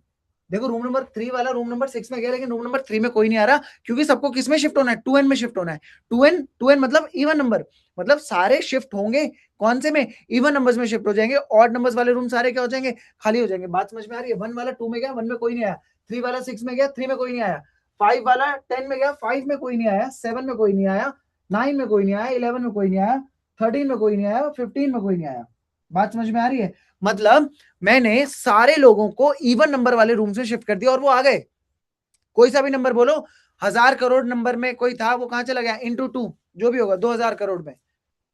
देखो, रूम नंबर 3 वाला रूम नंबर 6 में गया, लेकिन रूम नंबर 3 में कोई नहीं आ रहा, क्योंकि सबको किस में शिफ्ट होना है? 2n में शिफ्ट होना है। 2n मतलब इवन नंबर, मतलब सारे शिफ्ट होंगे कौन से में? इवन नंबर्स में शिफ्ट हो जाएंगे। ऑड नंबर्स वाले रूम सारे क्या हो जाएंगे? खाली हो जाएंगे। बात समझ में आ रही है? 1 वाला 2 में गया, 1 में कोई नहीं आया। 3 वाला 6 में गया, 3 में कोई नहीं आया। 5 वाला 10 में गया, 5 में कोई नहीं आया। 7 में कोई नहीं आया। 9 में कोई नहीं आया। 11 में कोई नहीं आया। 13 में कोई नहीं आया। 15 में कोई नहीं आया। बात समझ में आ रही है? मतलब मैंने सारे लोगों को इवन नंबर वाले रूम से शिफ्ट कर दिया और वो आ गए। कोई सा भी नंबर बोलो, 1000 करोड़ नंबर में कोई था, वो कहां चला गया? इंटू 2, जो भी होगा 2000 करोड़ में।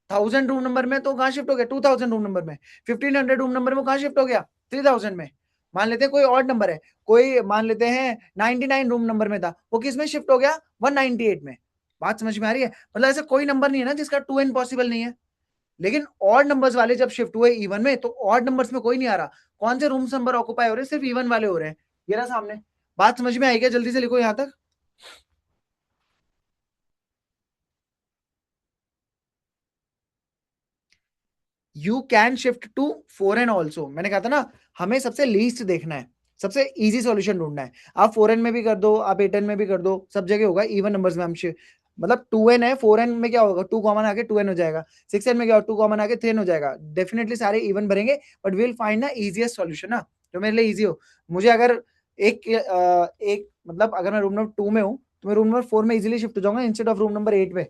1000 रूम नंबर में तो कहां शिफ्ट हो गया? 2000 रूम नंबर में। 1500 रूम नंबर में कहां शिफ्ट हो गया? 3000 में। मान लेते हैं कोई और नंबर है, कोई मान लेते हैं 99 रूम नंबर में था, वो किस में शिफ्ट हो गया? 198 में। बात समझ में आ रही है? मतलब ऐसा कोई नंबर नहीं है ना जिसका 2n पॉसिबल नहीं है। लेकिन ऑड नंबर्स वाले जब शिफ्ट हुए इवन में, तो ऑड नंबर्स में कोई नहीं आ रहा। कौन से रूम्स नंबर ऑक्युपाई हो रहे हैं? सिर्फ इवन वाले हो रहे हैं। ये रहा सामने। बात समझ में आई क्या? जल्दी से लिखो यहां तक। You can shift to 4n also. मैंने कहा था ना, हमें सबसे लीस्ट देखना है, सबसे इजी सॉल्यूशन ढूंढना है। आप 4n में भी कर दो, आप 8n में भी कर दो, सब जगह होगा इवन नंबर्स में। हम मतलब 2n है, 4n में क्या होगा? 2 कॉमन आके 2n हो जाएगा। 6n में क्या होगा? 2 कॉमन आके 3n हो जाएगा। डेफिनेटली सारे इवन भरेंगे, बट विल फाइंड ना इजीएस्ट सॉल्यूशन ना, जो मेरे लिए इजी हो। मुझे अगर एक मतलब अगर मैं रूम नंबर 2 में हूँ, तो मैं रूम नंबर 4 में इजीली शिफ्ट हो जाऊंगा इंस्टेड ऑफ रूम नंबर 8 में।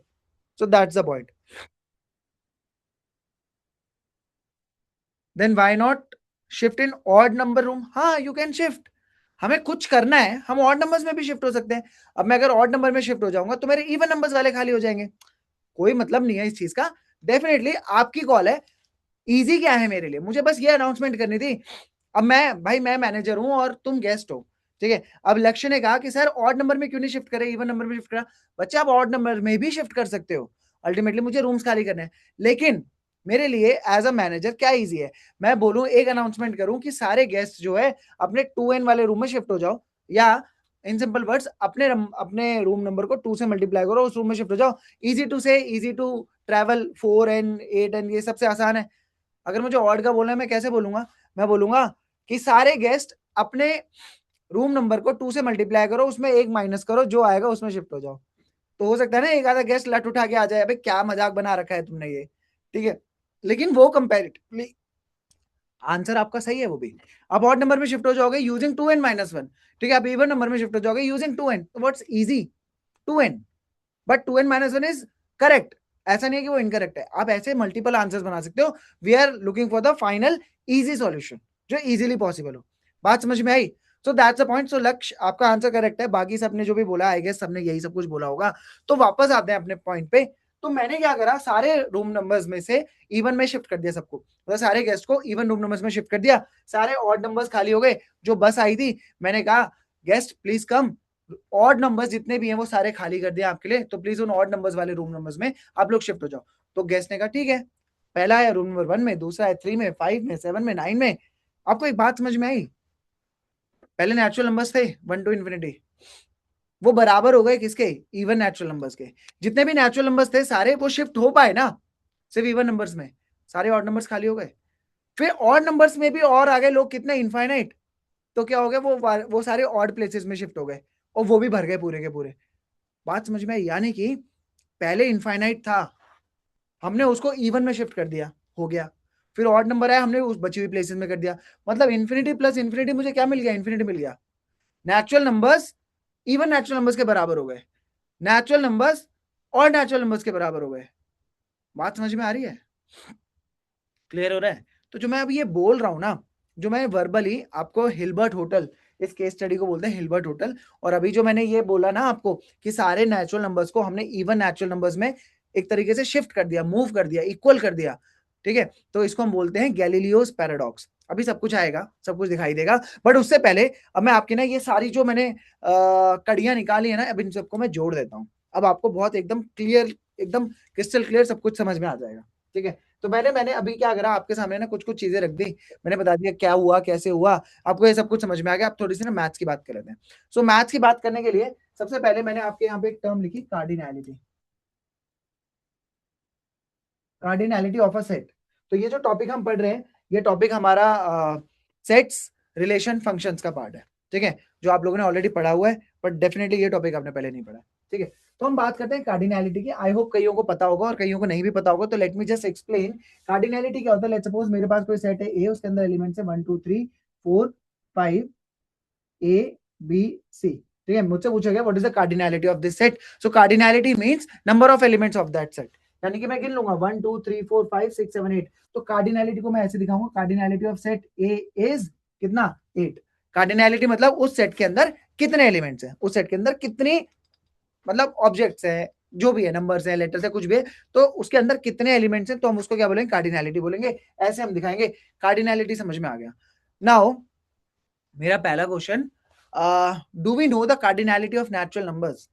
So that's the point. Then why not shift in odd number room? हाँ, you can shift. हमें कुछ करना है, हम ऑड नंबर्स में भी शिफ्ट हो सकते हैं. अब मैं अगर ऑड नंबर में शिफ्ट हो जाऊंगा तो मेरे इवन नंबर्स वाले खाली हो जाएंगे. कोई मतलब नहीं है इस चीज का. डेफिनेटली आपकी कॉल है. इजी क्या है मेरे लिए, मुझे बस ये अनाउंसमेंट करनी थी. अब मैं मैनेजर हूं और तुम गेस्ट हो, ठीक है. अब लक्ष्य ने कहा कि सर ऑड नंबर में क्यों नहीं शिफ्ट करें, इवन नंबर में शिफ्ट करा. बच्चा आप ऑड नंबर में भी शिफ्ट कर सकते हो. अल्टीमेटली मुझे रूम्स खाली करने हैं. लेकिन मेरे लिए एज अ मैनेजर क्या इजी है, मैं बोलूं एक अनाउंसमेंट करूं कि सारे गेस्ट जो है अपने 2n वाले रूम में शिफ्ट हो जाओ, या इन सिंपल वर्ड्स अपने रूम नंबर को 2 से मल्टीप्लाई करो, उस रूम में शिफ्ट हो जाओ. Easy to say, easy to travel. 4n 8n ये सबसे आसान है. अगर मुझे ऑड का बोलना है मैं कैसे बोलूंगा, मैं बोलूंगा कि सारे गेस्ट अपने रूम नंबर को 2 से मल्टीप्लाई करो, उसमें एक माइनस करो, जो आएगा उसमें शिफ्ट हो जाओ. तो हो सकता है ना एक आधा गेस्ट लट उठा के आ जाए, अबे क्या मजाक बना रखा है तुमने ये, ठीक है. लेकिन वो कंपेरेटिवली आंसर आपका सही है वो भी. आप ऑड नंबर में शिफ्ट हो जाओगे यूजिंग 2n-1, ठीक है. आप इवन नंबर में शिफ्ट हो जाओगे using 2n. What's easy, 2n. But 2n-1 is correct. ऐसा नहीं है कि वो इनकरेक्ट है. आप ऐसे मल्टीपल आंसर्स बना सकते हो. We are looking for the final easy solution जो इजीली पॉसिबल हो. बात समझ में आई? So that's a point. सो लक्ष्य आपका आंसर करेक्ट है. बाकी सबने जो भी बोला आई गेस सबने यही सब कुछ बोला होगा. तो वापस आते हैं अपने पॉइंट पे. तो मैंने क्या करा, सारे रूम नंबर्स में से इवन में शिफ्ट कर दिया सबको, मतलब सारे गेस्ट को इवन रूम नंबर्स में शिफ्ट कर दिया. सारे ऑड नंबर्स खाली हो गए. जो बस आई थी मैंने कहा guest please come. Odd numbers जितने भी हैं वो सारे खाली कर दिया आपके लिए, तो प्लीज उन ऑड नंबर्स वाले रूम नंबर्स में आप लोग शिफ्ट हो जाओ. तो गेस्ट ने कहा ठीक है. पहला है रूम नंबर 1 में, दूसरा है 3 में, 5 में, 7 में, 9 में. आपको एक बात समझ में आई, पहले नेचुरल नंबर्स थे 1 टू इन्फिनिटी, वो बराबर हो गए किसके, इवन नेचुरल नंबर्स के. जितने भी नेचुरल नंबर्स थे सारे वो शिफ्ट हो पाए ना सिर्फ इवन नंबर्स में. सारे ऑड नंबर्स खाली हो गए. फिर ऑड नंबर्स में भी और आ गए लोग कितने, इनफाइनाइट. तो क्या हो गया, वो सारे ऑड प्लेसेस में शिफ्ट हो गए और वो भी भर गए पूरे के पूरे. बात समझ में आई? यानी कि पहले इनफाइनाइट था, हमने उसको इवन में शिफ्ट कर दिया, हो गया. फिर ऑड नंबर आया, हमने उस बची हुई प्लेसेस में कर दिया. मतलब इन्फिनिटी प्लस इन्फिनिटी मुझे क्या मिल गया, इन्फिनिटी मिल गया. Natural numbers even natural numbers के बराबर हो गए, नेचुरल नंबर्स और नेचुरल नंबर्स के बराबर हो गए. बात समझ में आ रही है, क्लियर हो रहा है? तो जो मैं अभी ये बोल रहा हूं ना, जो मैं वर्बली आपको हिल्बर्ट होटल, इस केस स्टडी को बोलते हैं हिल्बर्ट होटल. और अभी जो मैंने ये बोला ना आपको कि सारे नेचुरल नंबर्स को हमने इवन नेचुरल नंबर्स में एक तरीके से शिफ्ट कर दिया, मूव कर दिया, इक्वल कर दिया, ठीक है. तो इसको हम बोलते हैं गैलीलियोस पैराडॉक्स. अभी सब कुछ आएगा, सब कुछ दिखाई देगा. बट उससे पहले अब मैं आपकी ना ये सारी जो मैंने कड़ियां निकाली है ना, अब इन सबको मैं जोड़ देता हूँ. अब आपको बहुत एकदम क्लियर, एकदम क्रिस्टल क्लियर सब कुछ समझ में आ जाएगा, ठीक है. तो मैंने मैंने अभी क्या करा, आपके सामने ना कुछ कुछ चीजें रख दी. मैंने बता दिया क्या हुआ, कैसे हुआ. आपको ये सब कुछ समझ में आ गया. आप थोड़ी सी ना मैथ्स की बात कर लेते हैं. सो मैथ्स की बात करने के लिए सबसे पहले मैंने आपके यहाँ पे एक टर्म लिखी, cardinality. Cardinality of a set. तो ये जो टॉपिक हम पढ़ रहे हैं, ये टॉपिक हमारा सेट्स रिलेशन फंक्शंस का पार्ट है, ठीक है. जो आप लोगों ने ऑलरेडी पढ़ा हुआ है, बट डेफिनेटली ये टॉपिक आपने पहले नहीं पढ़ा, ठीक है. तो हम बात करते हैं कार्डिनैलिटी की. आई होप कईयों को पता होगा और कईयों को नहीं भी पता होगा. तो late me just explain. Cardinality क्या होता है. लेट्स सपोज मेरे पास कोई सेट है ए, उसके अंदर एलिमेंट्स है 1 2 3 4 5 ए बी सी, ठीक है. मुझसे पूछा गया what is the cardinality of this set. So cardinality means number of elements of that set. यानी कि मैं गिन लूंगा 1 2 3 4 5 6 7 8. तो कार्डिनैलिटी को मैं ऐसे दिखाऊंगा, cardinality of set A is कितना, 8. कार्डिनैलिटी मतलब उस सेट के अंदर कितने एलिमेंट्स हैं, उस सेट के अंदर कितनी मतलब ऑब्जेक्ट्स हैं, जो भी है, नंबर्स है, लेटर्स है, कुछ भी है, तो उसके अंदर कितने एलिमेंट्स हैं, तो हम उसको क्या बोलेंगे, कार्डिनैलिटी बोलेंगे. ऐसे हम दिखाएंगे. कार्डिनैलिटी समझ में आ गया. नाउ मेरा पहला question, do we know the cardinality of natural numbers.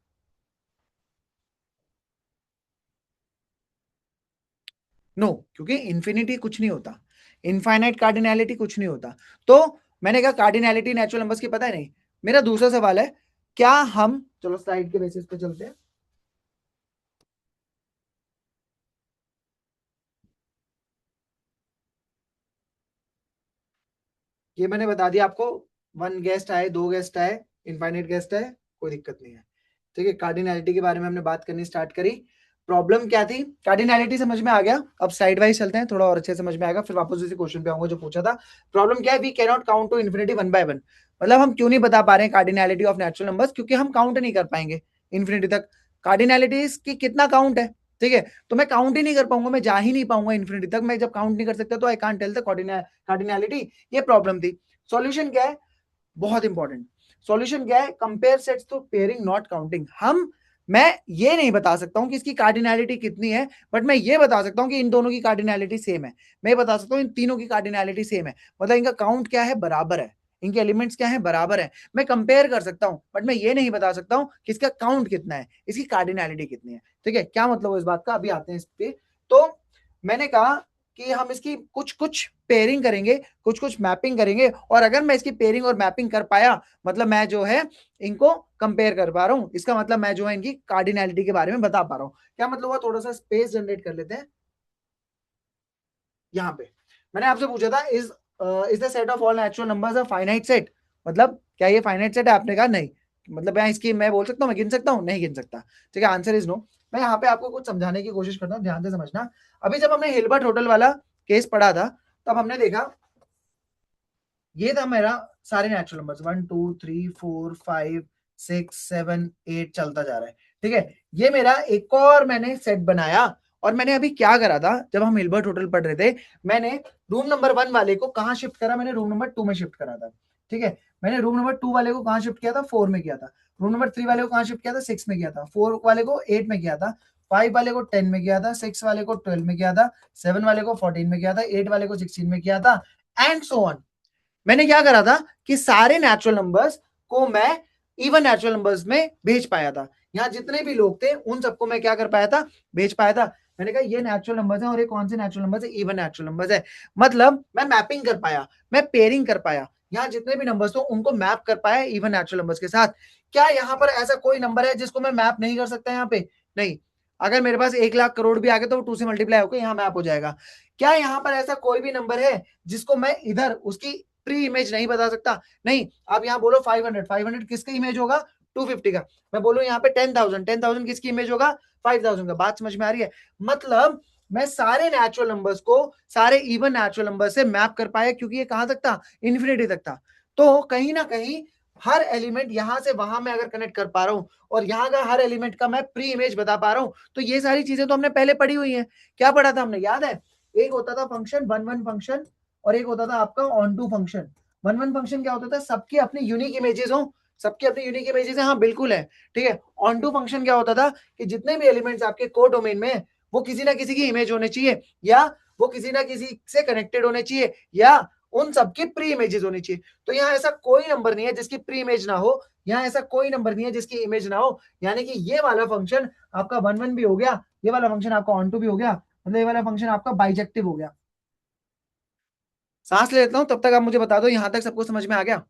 No, क्योंकि इंफिनिटी कुछ नहीं होता, इनफाइनाइट कार्डिनैलिटी कुछ नहीं होता. तो मैंने कहा कार्डिनैलिटी नेचुरल नंबर्स की पता है नहीं. मेरा दूसरा सवाल है, क्या हम, चलो स्लाइड के बेसिस पे चलते हैं. ये मैंने बता दिया आपको, 1 गेस्ट आए, 2 गेस्ट आए, इनफाइनाइट गेस्ट है, कोई दिक्कत नहीं है, ठीक है. कार्डिनैलिटी के बारे में हमने बात करनी स्टार्ट करी. प्रॉब्लम क्या थी, कार्डिनैलिटी समझ में आ गया. अब साइड वाइज चलते हैं, थोड़ा और अच्छे समझ में आएगा, फिर वापस उसी क्वेश्चन पे आऊंगा जो पूछा था. प्रॉब्लम क्या है, we can not count to infinity 1 by 1. मतलब हम क्यों नहीं बता पा रहे हैं कार्डिनैलिटी ऑफ नेचुरल नंबर्स, क्योंकि हम काउंट नहीं कर पाएंगे इन्फिनिटी तक. कार्डिनैलिटीज की कितना काउंट है, ठीक है, तो मैं काउंट ही नहीं कर पाऊंगा, मैं जा ही नहीं पाऊंगा इन्फिनिटी तक। मैं जब काउंट नहीं कर सकता तो I can't tell the cardinality. ये प्रॉब्लम थी। सॉल्यूशन क्या है, बहुत इंपॉर्टेंट। सॉल्यूशन क्या है, compare sets to pairing not counting. मैं ये नहीं बता सकता हूं कि इसकी कार्डिनैलिटी कितनी है, बट मैं ये बता सकता हूं कि इन दोनों की कार्डिनैलिटी सेम है। मैं ये बता सकता हूं इन तीनों की कार्डिनैलिटी सेम है, मतलब इनका काउंट क्या है, बराबर है, इनके एलिमेंट्स क्या है, बराबर है। मैं कंपेयर कर सकता हूं, बट मैं ये नहीं बता सकता हूं कि इसका काउंट कितना है, इसकी कार्डिनैलिटी कितनी है। ठीक है, क्या मतलब इस बात का, अभी आते हैं इस पे। तो मैंने कहा कि हम इसकी कुछ कुछ पेयरिंग करेंगे, कुछ कुछ मैपिंग करेंगे, और अगर मैं इसकी पेयरिंग और मैपिंग कर पाया, मतलब मैं जो है इनको कंपेयर कर पा रहा हूं, इसका मतलब मैं जो है इनकी कार्डिनैलिटी के बारे में बता पा रहा हूं। क्या मतलब हुआ, थोड़ा सा स्पेस जनरेट कर लेते हैं यहाँ पे। मैंने आपसे पूछा था, is the set of all natural numbers a finite set, मतलब क्या ये फाइनाइट सेट है, आपने कहा नहीं। मतलब मैं इसकी मैं बोल सकता हूँ, मैं गिन सकता हूँ, नहीं गिन सकता। ठीक है, आंसर इज नो। मैं यहाँ पे आपको कुछ समझाने की कोशिश करता हूँ, ध्यान से समझना। अभी जब हमने हिल्बर्ट होटल वाला केस पढ़ा था, तब हमने देखा ये था मेरा सारे नेचुरल नंबर्स, 1 2 3 4 5 6 7 8 चलता जा रहा है। ठीक है, ये मेरा एक और मैंने सेट बनाया। और मैंने अभी क्या करा था, जब हम हिल्बर्ट होटल पढ़ रहे थे, मैंने रूम नंबर 1 वाले को कहाँ शिफ्ट करा, मैंने रूम नंबर 2 में शिफ्ट करा था। ठीक है, मैंने रूम नंबर 2 वाले को कहाँ शिफ्ट किया था, 4 में किया था। रूम नंबर 3 वाले को कहाँ शिफ्ट किया था, 6 में किया था। 4 वाले को 8 में किया था। 5 वाले को 10 में किया था। 6 वाले को 12 में किया था। 7 वाले को 14 में किया था। 8 वाले को 16 में किया था, एंड सो ऑन। मैंने क्या करा था कि सारे नेचुरल नंबर्स को मैं इवन नेचुरल नंबर्स में भेज पाया था। यहाँ जितने भी लोग थे उन सबको मैं क्या कर पाया था, भेज पाया था। मैंने कहा ये नेचुरल नंबर्स हैं, और ये कौन से नेचुरल नंबर्स है, इवन नेचुरल नंबर्स है। मतलब मैं मैपिंग कर पाया, मैं पेयरिंग कर पाया, यहाँ जितने भी नंबर्स थे उनको मैप कर पाया इवन नेचुरल नंबर्स के साथ। क्या यहाँ पर ऐसा कोई नंबर है जिसको मैं मैप नहीं कर सकता, यहाँ पे नहीं। अगर मेरे पास 1 लाख करोड़ भी आ गए तो वो 2 से मल्टीप्लाई होकर यहाँ मैप हो जाएगा। क्या यहाँ पर ऐसा कोई भी नंबर है जिसको मैं इधर उसकी प्री इमेज नहीं बता सकता, नहीं। आप यहाँ बोलो 500, 500 किसका इमेज होगा, 250 का। मैं बोलूं यहाँ पे 10,000, 10,000 किसकी इमेज होगा, 5,000 का। बात समझ में आ रही है, मतलब मैं सारे नेचुरल नंबर्स को सारे इवन नेचुरल नंबर से मैप कर पाया, क्योंकि ये कहां तक था, इन्फिनिटी तक था। तो कहीं ना कहीं हर एलिमेंट यहां से वहां में अगर कनेक्ट कर पा रहा हूं, और यहाँ का हर एलिमेंट का मैं प्री इमेज बता पा रहा हूं, तो ये सारी चीजें तो हमने पहले पढ़ी हुई है। क्या पढ़ा था हमने, याद है? एक होता था फंक्शन 1 1 फंक्शन, और एक होता था आपका ऑन टू फंक्शन। 1 1 फंक्शन क्या होता था, सबकी अपनी यूनिक इमेजेस हो, सबकी अपनी यूनिक इमेजेस है, हाँ बिल्कुल है। ठीक है, ऑन टू फंक्शन क्या होता था कि जितने भी एलिमेंट्स आपके कोड डोमेन में है, वो किसी ना किसी की इमेज होने चाहिए, या वो किसी ना किसी से कनेक्टेड होने चाहिए, या उन सबकी प्री इमेजेस होनी चाहिए। तो यहाँ ऐसा कोई नंबर नहीं है जिसकी प्री इमेज ना हो, यहाँ ऐसा कोई नंबर नहीं है जिसकी इमेज ना हो। यानी कि ये वाला फंक्शन आपका 1 1 भी हो गया, ये वाला फंक्शन आपका ऑन टू भी हो गया, मतलब ये वाला फंक्शन आपका बाइजेक्टिव हो गया। सांस ले लेता हूं, तब तक आप मुझे बता दो यहां तक सबको समझ में आ गया।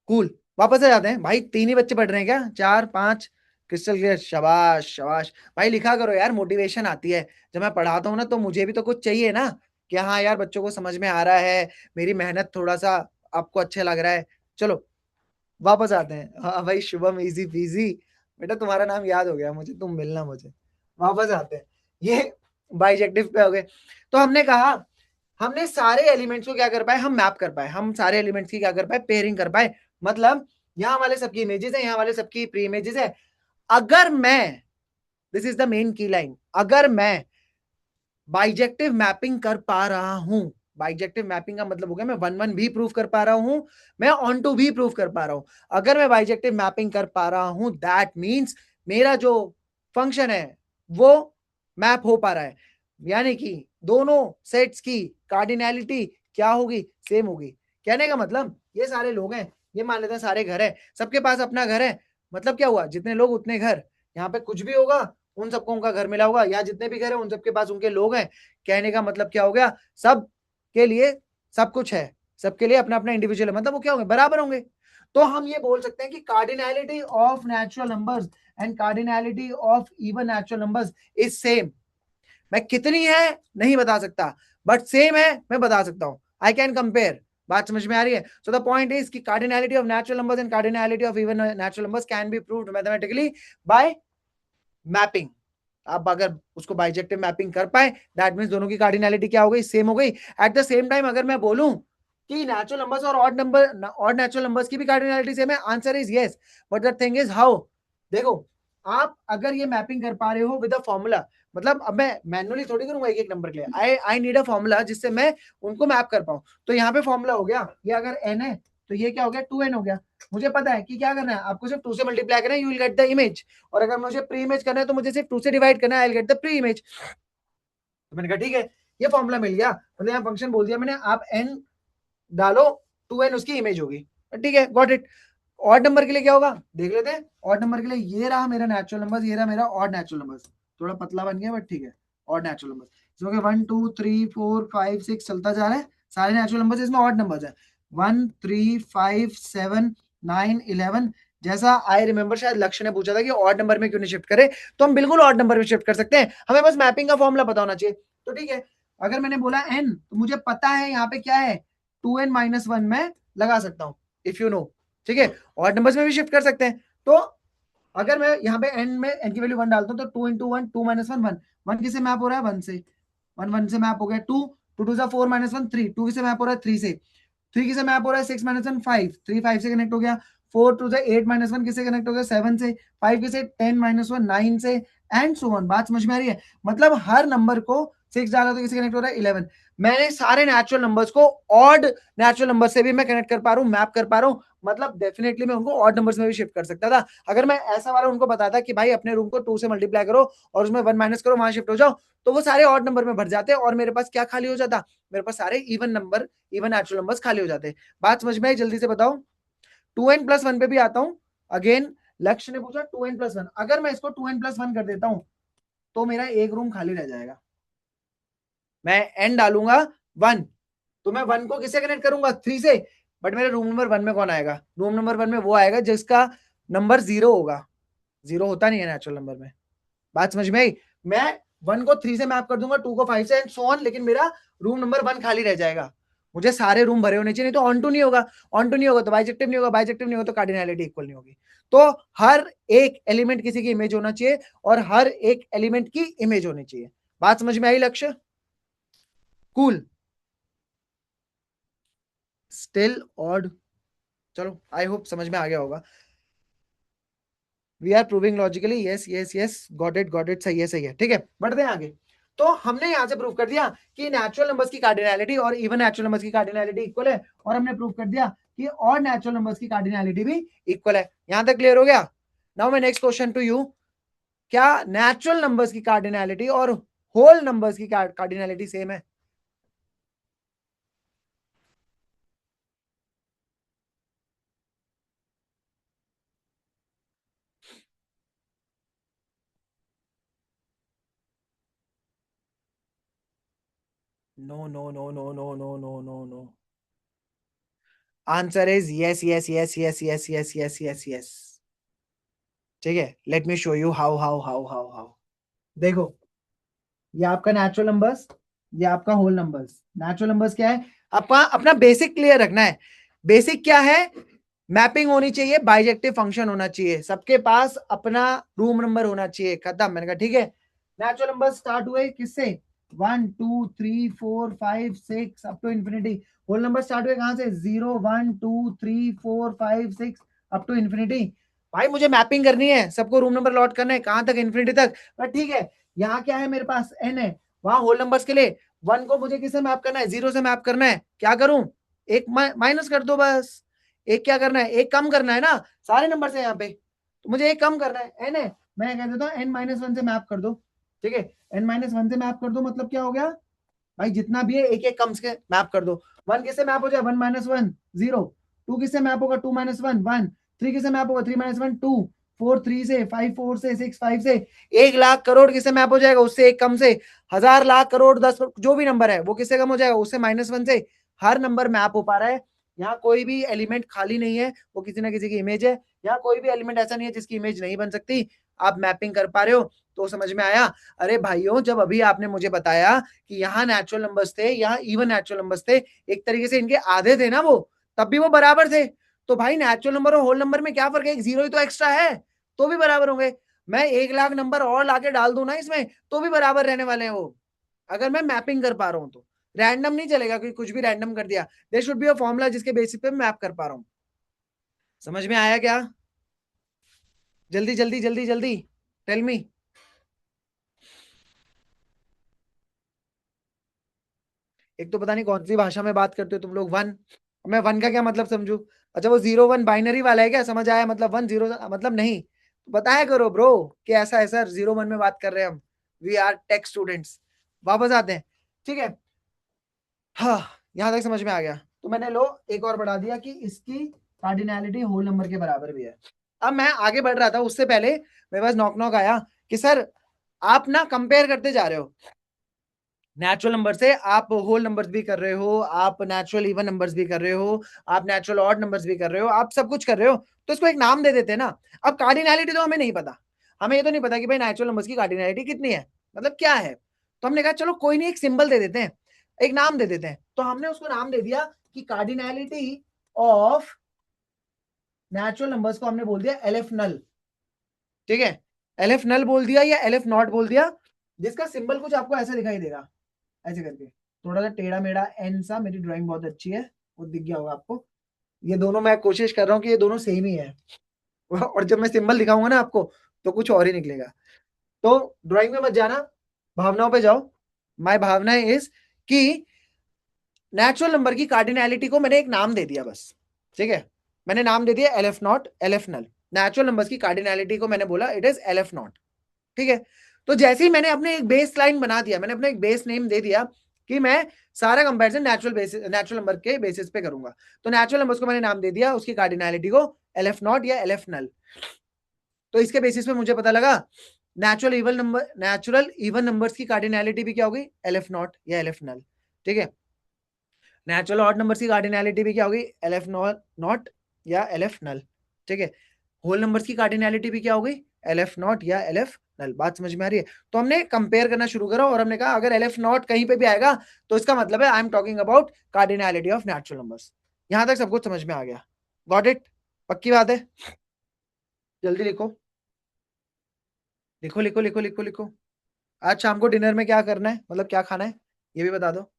कूल। वापस आ जाते हैं भाई, 3 ही बच्चे पढ़ रहे हैं क्या, 4 5? क्रिस्टल क्लियर, शाबाश शाबाश भाई। लिखा करो यार, मोटिवेशन आती है जब मैं पढ़ाता हूँ ना, तो मुझे भी तो कुछ चाहिए ना, कि हाँ यार बच्चों को समझ में आ रहा है, मेरी मेहनत थोड़ा सा आपको अच्छा लग रहा है। चलो वापस आते हैं। हाँ भाई शुभम, इजी पीजी। बेटा तुम्हारा नाम याद हो गया मुझे, तुम मिलना मुझे। वापस आते हैं, ये बाइजेक्टिव पे हो गए। तो हमने कहा हमने सारे एलिमेंट्स को क्या कर पाए, हम मैप कर पाए, हम सारे एलिमेंट्स की क्या कर पाए, पेयरिंग कर पाए। मतलब यहाँ वाले सबकी इमेजेस है, यहाँ वाले सबकी प्री इमेजेस है। अगर मैं, दिस इज द मेन की लाइन, अगर मैं बाइजेक्टिव मैपिंग कर पा रहा हूं, बाइजेक्टिव मैपिंग का मतलब हो गया मैं 1 1 भी प्रूव कर पा रहा हूं, मैं ऑन टू भी प्रूव कर पा रहा हूं। अगर मैं बाइजेक्टिव मैपिंग कर पा रहा हूं, दैट मीन्स मेरा जो फंक्शन है वो मैप हो पा रहा है। यानी कि दोनों सेट्स की कार्डिनैलिटी क्या होगी, सेम होगी। कहने का मतलब ये सारे लोग हैं, ये मान लेते हैं सारे घर है, सबके पास अपना घर है। मतलब क्या हुआ, जितने लोग उतने घर। यहाँ पे कुछ भी होगा उन सबको उनका घर मिला होगा, या जितने भी घर है उन सबके पास उनके लोग हैं। कहने का मतलब क्या हो गया, सब के लिए सब कुछ है, सबके लिए अपना अपना इंडिविजुअल है, मतलब वो क्या होंगे, बराबर होंगे। तो हम ये बोल सकते हैं कि cardinality of natural numbers and cardinality of even natural numbers is same. मैं कितनी है नहीं बता सकता, बट सेम है मैं बता सकता हूं, आई कैन कंपेयर। बात समझ में आ रही है? सो द पॉइंट इज कि cardinality of natural numbers and cardinality of even natural numbers can be proved mathematically by mapping. आप अगर उसको बाइजेक्टिव मैपिंग कर पाए, दैट मींस दोनों की कार्डिनैलिटी क्या हो गई, सेम हो गई। एट द सेम टाइम अगर मैं बोलूं कि नेचुरल नंबर्स और ऑड नेचुरल नंबर्स की भी कार्डिनैलिटी सेम है? Answer is yes, but the thing is how. देखो, आप अगर ये मैपिंग कर पा रहे हो विद अ फॉर्मूला, मतलब अब मैं मैन्युअली थोड़ी करूंगा एक एक नंबर के लिए, आई नीड अ फॉर्मूला जिससे मैं उनको मैप कर पाऊं। तो यहाँ पे फॉर्मूला हो गया, ये अगर n है तो ये क्या हो गया, 2n हो गया। मुझे पता है कि क्या करना है, आपको सिर्फ 2 से मल्टीप्लाई करना है, you will get the image. और अगर मुझे प्री इमेज करना है तो मुझे सिर्फ 2 से डिवाइड करना है, I will get the pre image. तो मैंने कहा ठीक है, ये फॉर्मूला मिल गया, मतलब यहाँ फंक्शन बोल दिया मैंने, आप n डालो, 2n उसकी इमेज होगी। ठीक है, गॉट इट। ऑड नंबर के लिए क्या होगा देख लेते हैं। ऑड नंबर के लिए ये रहा मेरा नेचुरल नंबर, ये रहा मेरा ऑड नेचुरल नंबर। थोड़ा पतला बन गया बट ठीक है, ऑड नेचुरल नंबर। इसमें 1 2 3 4 5 6 चलता जा रहा है, सारे नेचुरल नंबर इसमें ऑड नंबर्स है। 1 3 5 7 9 11। जैसा आई रिमेंबर शायद लक्ष्य ने पूछा था कि ऑड नंबर में क्यों नहीं शिफ्ट करे, तो हम बिल्कुल ऑड नंबर में शिफ्ट कर सकते हैं, हमें बस मैपिंग का फॉर्मूला पता होना चाहिए। तो ठीक है, अगर मैंने बोला n तो मुझे पता है यहाँ पे क्या है, 2n-1 में लगा सकता हूँ, इफ यू नो। ठीक है, ऑड नंबर्स में भी शिफ्ट कर सकते हैं। तो अगर मैं यहाँ पे n में n की वैल्यू 1 डालता हूँ तो 2 इंटू 1 2 माइनस 1 1। 1 किसे मैप हो रहा है, 1 से। 1 1 से मैप हो गया 2, 2 2 4 माइनस 1 3, 2 किसे मैप हो रहा है 3 से। 3 किसे मैप हो रहा है 6 माइनस 1 5, 3 5 से कनेक्ट हो गया। 4 2 से 8 माइनस 1 किसे कनेक्ट हो गया 7 से। 5 किसे 10 माइनस 1 9 से, एंड सो ऑन। बात समझ में आ रही है, मतलब हर नंबर को 6 डाला तो किसे कनेक्ट हो रहा है 11। मैंने सारे नेचुरल नंबर्स को ऑड नेचुरल नंबर से भी मैं कनेक्ट कर पा रहा हूँ, मैप कर पा रहा हूँ, मतलब डेफिनेटली मैं उनको ऑड नंबर्स में भी शिफ्ट कर सकता था। अगर मैं ऐसा वाला उनको बताता कि भाई अपने रूम को 2 से मल्टीप्लाई करो और उसमें 1 माइनस करो, वहां शिफ्ट हो जाओ, तो वो सारे ऑड नंबर में भर जाते और मेरे पास क्या खाली हो जाता, मेरे पास सारे even number, even natural numbers खाली हो जाते। बात समझ में आई, जल्दी से बताओ। 2n+1 पे भी आता हूं। अगेन लक्ष्य ने पूछा 2n+1, अगर मैं इसको 2n+1 कर देता हूं तो मेरा एक रूम खाली रह जाएगा। मैं n डालूंगा 1, तो मैं 1 को किससे कनेक्ट करूंगा 3 से, बट मेरे रूम नंबर 1 में कौन आएगा, रूम नंबर 1 में वो आएगा जिसका नंबर 0 होगा। 0 होता नहीं है नेचुरल नंबर में। बात समझ में आई, मैं 1 को 3 से मैप कर दूंगा, 2 को 5 से, एंड सो ऑन, लेकिन मेरा रूम नंबर 1 खाली रह जाएगा। मुझे सारे रूम भरे होने चाहिए, नहीं तो ऑन टू नहीं होगा, ऑन टू नहीं होगा तो बाइजेक्टिव नहीं होगा, बाइजेक्टिव नहीं होगा तो कार्डिनैलिटी इक्वल नहीं होगी। तो हर एक एलिमेंट किसी की इमेज होना चाहिए और हर एक एलिमेंट की इमेज होनी चाहिए। बात समझ में आई लक्ष्य? Cool, still odd. चलो आई होप समझ में आ गया होगा। We are proving logically, yes yes yes, got it, सही है, ठीक है, बढ़ते हैं आगे। तो हमने यहां से प्रूव कर दिया कि नेचुरल नंबर्स की कार्डिनैलिटी और इवन नेचुरल नंबर्स की कार्डिनैलिटी इक्वल है, और हमने प्रूव कर दिया कि और नेचुरल नंबर्स की कार्डिनैलिटी भी इक्वल है। यहां तक क्लियर हो गया? Now my next question to you, क्या नेचुरल नंबर्स की कार्डिनैलिटी और होल नंबर्स की कार्डिनैलिटी सेम है? No no no no no no no no no, answer is yes yes yes yes yes yes yes yes yes. ठीक है, let me show you how how how how how. देखो, ये आपका natural numbers, ये आपका whole numbers. Natural numbers क्या है, आपका अपना बेसिक क्लियर रखना है। बेसिक क्या है, मैपिंग होनी चाहिए, बाइजेक्टिव फंक्शन होना चाहिए, सबके पास अपना रूम नंबर होना चाहिए, खत्म। मैंने कहा ठीक है। नेचुरल नंबर स्टार्ट हुए किससे, 1 2 3 4 5 6 up to infinity. Whole number start हुए कहां से, 0 1 2 3 4 5 6 अप टू इन्फिनिटी। भाई मुझे मैपिंग करनी है, सबको रूम नंबर लॉट करना है, कहां तक, इन्फिनिटी तक। ठीक है, यहाँ क्या है मेरे पास n है, वहां होल नंबर्स के लिए 1 को मुझे किससे मैप करना है, 0 से मैप करना है। क्या करूं, एक माइनस कर दो बस। एक क्या करना है, एक कम करना है ना, सारे नंबर से यहाँ पे, तो मुझे एक कम करना है, n है, मैं कह देता हूँ n-1 से मैप कर दो। ठीक है, n-1 से मैप कर दो, मतलब क्या हो गया भाई, जितना भी है एक एक कम से मैप कर दो। 1 किससे मैप हो जाए, 1-1 0। 2 किससे मैप होगा, 2-1 1। 3 किससे मैप होगा, 3-1 2। 4 3 से, 5 4 से, 6 5 से। 1 लाख करोड़ किससे मैप हो जाएगा, उससे एक कम से। 1000 लाख करोड़ 10, जो भी नंबर है वो किससे कम हो जाएगा, उससे -1 से। हर नंबर मैप हो पा रहा है, यहाँ कोई भी एलिमेंट खाली नहीं है, वो किसी ना किसी की इमेज है। यहाँ कोई भी एलिमेंट ऐसा नहीं है जिसकी इमेज नहीं बन सकती। आप मैपिंग कर पा रहे हो, तो समझ में आया। अरे भाइयों, जब अभी आपने मुझे बताया कि यहाँ नेचुरल नंबर्स थे, यहाँ इवन नेचुरल नंबर्स थे, एक तरीके से इनके आधे थे ना वो, तब भी वो बराबर थे। तो भाई नेचुरल नंबर और होल नंबर में क्या फर्क है, एक जीरो ही तो एक्स्ट्रा है, तो भी बराबर होंगे। मैं 1 लाख नंबर और लाके डाल दूं ना इसमें, तो भी बराबर रहने वाले हैं वो, अगर मैं मैपिंग कर पा रहा हूं तो। रैंडम नहीं चलेगा कि कुछ भी रैंडम कर दिया, there should be a formula जिसके बेसिस पे मैं मैप कर पा रहा हूं। समझ में आया क्या? जल्दी जल्दी जल्दी जल्दी टेल मी। एक तो पता नहीं कौन सी भाषा में बात करते हो तुम लोग। वन, मैं वन का क्या मतलब समझू? अच्छा वो 0 1 बाइनरी वाला है क्या? समझ आया, मतलब 1 0 मतलब नहीं, बताया करो ब्रो कि ऐसा है सर, 0 1 में बात कर रहे हैं हम, वी आर टेक स्टूडेंट्स। वापस आते हैं, ठीक है। हाँ, यहां तक समझ में आ गया। तो मैंने लो एक और बढ़ा दिया कि इसकी कार्डिनैलिटी होल नंबर के बराबर भी है। अब मैं आगे बढ़ रहा था, उससे पहले मेरे पास नॉक नॉक आया कि सर आप ना कंपेयर करते जा रहे हो नेचुरल नंबर से, आप होल नंबर्स भी कर रहे हो, आप नेचुरल इवन नंबर्स भी कर रहे हो, आप नेचुरल ऑड नंबर्स भी कर रहे हो, आप सब कुछ कर रहे हो, तो इसको एक नाम दे देते हैं ना। अब कार्डिनैलिटी तो हमें नहीं पता, हमें ये तो नहीं पता कि भाई नेचुरल नंबर्स की कार्डिनैलिटी कितनी है, मतलब क्या है। तो हमने कहा चलो कोई नहीं, एक सिंबल दे देते हैं, एक नाम दे देते हैं। तो हमने उसको नाम दे दिया कि कार्डिनैलिटी ऑफ नेचुरल नंबर्स को हमने बोल दिया एलएफ नल। ठीक है, एलएफ नल बोल दिया या एलएफ नॉट बोल दिया, जिसका सिंबल कुछ आपको ऐसे दिखाई देगा, ऐसे करके थोड़ा सा टेढ़ा मेढ़ा एन सा। मेरी ड्राइंग बहुत अच्छी है, वो दिख गया होगा आपको। ये दोनों मैं कोशिश कर रहा हूँ कि ये दोनों सेम ही है और जब मैं सिंबल दिखाऊंगा ना आपको तो कुछ और ही निकलेगा। तो ड्राइंग में मत जाना, भावनाओं पे जाओ। माय भावना इज कि नेचुरल नंबर की कार्डिनैलिटी को मैंने एक नाम दे दिया बस। ठीक है, मैंने नाम दे दिया aleph not aleph null. Natural numbers की कार्डिनैलिटी को मैंने बोला इट इज एलएफ नॉट। ठीक है, तो जैसे ही मैंने अपने एक बेस लाइन बना दिया, मैंने अपना एक बेस नेम दे दिया कि मैं सारा कंपैरिजन नेचुरल नंबर के बेसिस पे करूंगा। तो नेचुरल नंबर्स को मैंने नाम दे दिया उसकी कार्डिनैलिटी को एलएफ नॉट या एलएफ नल। तो इसके बेसिस पे मुझे पता लगा नेचुरल इवन नंबर्स की कार्डिनैलिटी भी क्या होगी, एलएफ नॉट या एलएफ नल। ठीक है, नेचुरल ऑड नंबर्स की कार्डिनैलिटी भी क्या होगी, एलएफ नॉट या एलएफ नल। ठीक है, होल नंबर्स की कार्डिनैलिटी भी क्या होगी, एलएफ नॉट या एलएफ नल। बात समझ में आ रही है? तो हमने कंपेयर करना शुरू करा और हमने कहा अगर एलएफ नॉट कहीं पे भी आएगा तो इसका मतलब है I am talking about cardinality of natural numbers. यहां तक सब कुछ समझ में आ गया? Got it? पक्की बात है? जल्दी लिखो, लिखो लिखो लिखो लिखो लिखो। आज शाम को डिनर में क्या करना है, मतलब क्या खाना है, ये भी बता दो।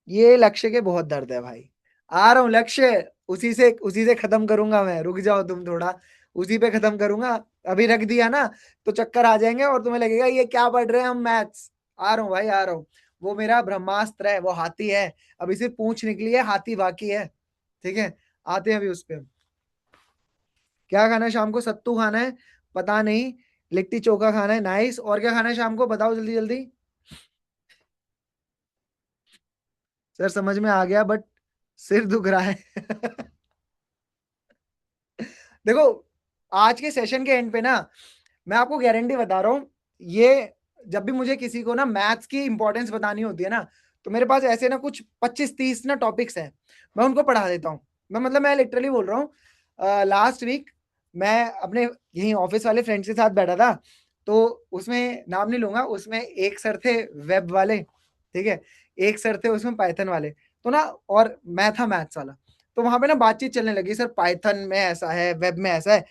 ये लक्ष्य के बहुत दर्द है भाई। आ रहा हूँ लक्ष्य, उसी से खत्म करूंगा मैं, रुक जाओ तुम थोड़ा, उसी पे खत्म करूंगा। अभी रख दिया ना तो चक्कर आ जाएंगे और तुम्हें लगेगा ये क्या पढ़ रहे हैं हम, मैथ्स। आ रहा हूँ भाई, आ रहा हूँ। वो मेरा ब्रह्मास्त्र है, वो हाथी है। अभी सिर्फ पूंछ निकली है, हाथी बाकी है। ठीक है, आते हैं अभी उस पे। क्या खाना है शाम को? सत्तू खाना है? पता नहीं। लिट्टी चोखा खाना है? नाइस। और क्या खाना है शाम को, बताओ जल्दी जल्दी। सर समझ में आ गया बट सिर दुख रहा है देखो, आज के सेशन के एंड पे ना मैं आपको गारंटी बता रहा हूँ, ये जब भी मुझे किसी को ना मैथ्स की इंपॉर्टेंस बतानी होती है ना, तो मेरे पास ऐसे ना कुछ 25 30 ना टॉपिक्स हैं, मैं उनको पढ़ा देता हूँ। मैं मतलब मैं लिटरली बोल रहा हूँ, लास्ट वीक मैं अपने यही ऑफिस वाले फ्रेंड्स के साथ बैठा था, तो उसमें नाम नहीं लूंगा, उसमें एक सर थे वेब वाले, ठीक है, एक सर थे उसमें पाइथन वाले, तो ना और मैं था मैथ्स वाला। तो वहां पे ना बातचीत चलने लगी, सर पाइथन में ऐसा है, वेब में ऐसा है।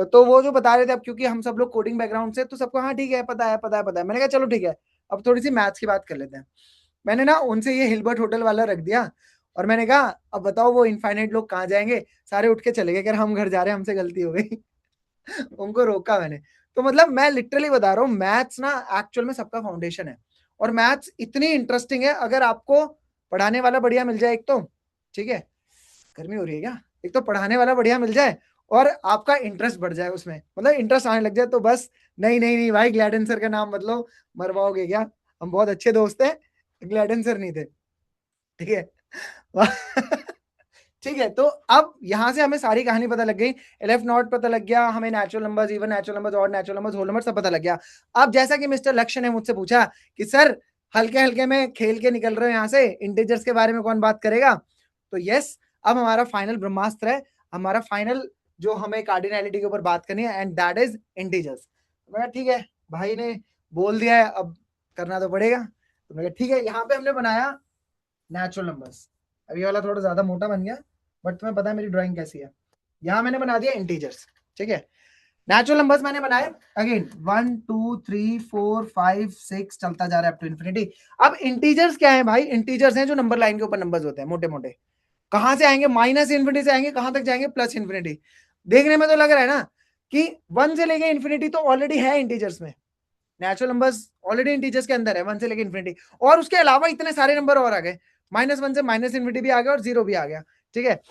तो वो जो बता रहे थे, अब क्योंकि हम सब लोग कोडिंग बैकग्राउंड से, तो सबको हाँ ठीक है, पता है पता है पता है। मैंने कहा चलो ठीक है, अब थोड़ी सी मैथ्स की बात कर लेते हैं। मैंने ना उनसे ये हिलबर्ट होटल वाला रख दिया और मैंने कहा अब बताओ वो इनफाइनाइट लोग कहाँ जाएंगे। सारे उठ के चले गए, कह रहे हम घर जा रहे हैं, हमसे गलती हो गई उनको रोका मैंने। तो मतलब मैं लिटरली बता रहा हूँ, मैथ्स ना एक्चुअल में सबका फाउंडेशन है। और मैथ्स इतनी इंटरेस्टिंग है, अगर आपको पढ़ाने वाला बढ़िया मिल जाए एक तो, ठीक है, गर्मी हो रही है क्या, एक तो पढ़ाने वाला बढ़िया मिल जाए और आपका इंटरेस्ट बढ़ जाए उसमें, मतलब इंटरेस्ट आने लग जाए, तो बस। नहीं नहीं नहीं भाई, ग्लैडन सर का नाम मत लो, मरवाओगे क्या। हम बहुत अच्छे दोस्त हैं, ग्लैडन सर नहीं थे, ठीक है ठीक है, तो अब यहां से हमें सारी कहानी पता लग गई। एलएफ नॉट पता लग गया हमें, natural numbers, even natural numbers, और नेचुरल नंबर्स, होल नंबर सब पता लग गया। अब जैसा कि मिस्टर लक्ष्य ने मुझसे पूछा कि सर हल्के हल्के में खेल के निकल रहे हो यहाँ से, इंटीजर्स के बारे में कौन बात करेगा? तो यस, अब हमारा फाइनल ब्रह्मास्त्र है, हमारा फाइनल जो हमें कार्डिनैलिटी के ऊपर बात करनी है, एंड दैट इज इंटीजर्स। मैं ठीक है, भाई ने बोल दिया है, अब करना तो पड़ेगा। तो मैं ठीक है, यहाँ पे हमने बनाया नेचुरल नंबर्स। अब ये वाला थोड़ा ज्यादा मोटा बन गया, बट तुम्हें पता है मेरी ड्राइंग कैसी है। यहां मैंने बना दिया इंटीजर्स, ठीक है। नेचुरल नंबर्स मैंने बनाए अगेन 1 2 3 4 5 6 चलता जा रहा है अप टू इन्फिनिटी। अब इंटीजर्स क्या है भाई? इंटीजर्स हैं जो नंबर लाइन के ऊपर नंबर्स होते हैं मोटे मोटे। कहां से आएंगे? माइनस इन्फिनिटी से आएंगे। कहां तक जाएंगे? Plus infinity. देखने में तो लग रहा है ना कि 1 से लेके इन्फिनिटी तो ऑलरेडी है इंटीजर्स में। नेचुरल नंबर्स ऑलरेडी इंटीजर्स के अंदर है 1 से लेके इन्फिनिटी, और उसके अलावा इतने सारे नंबर और आ गए। -1 से माइनस इन्फिनिटी भी आ गया और 0 भी आ गया। ठीक है,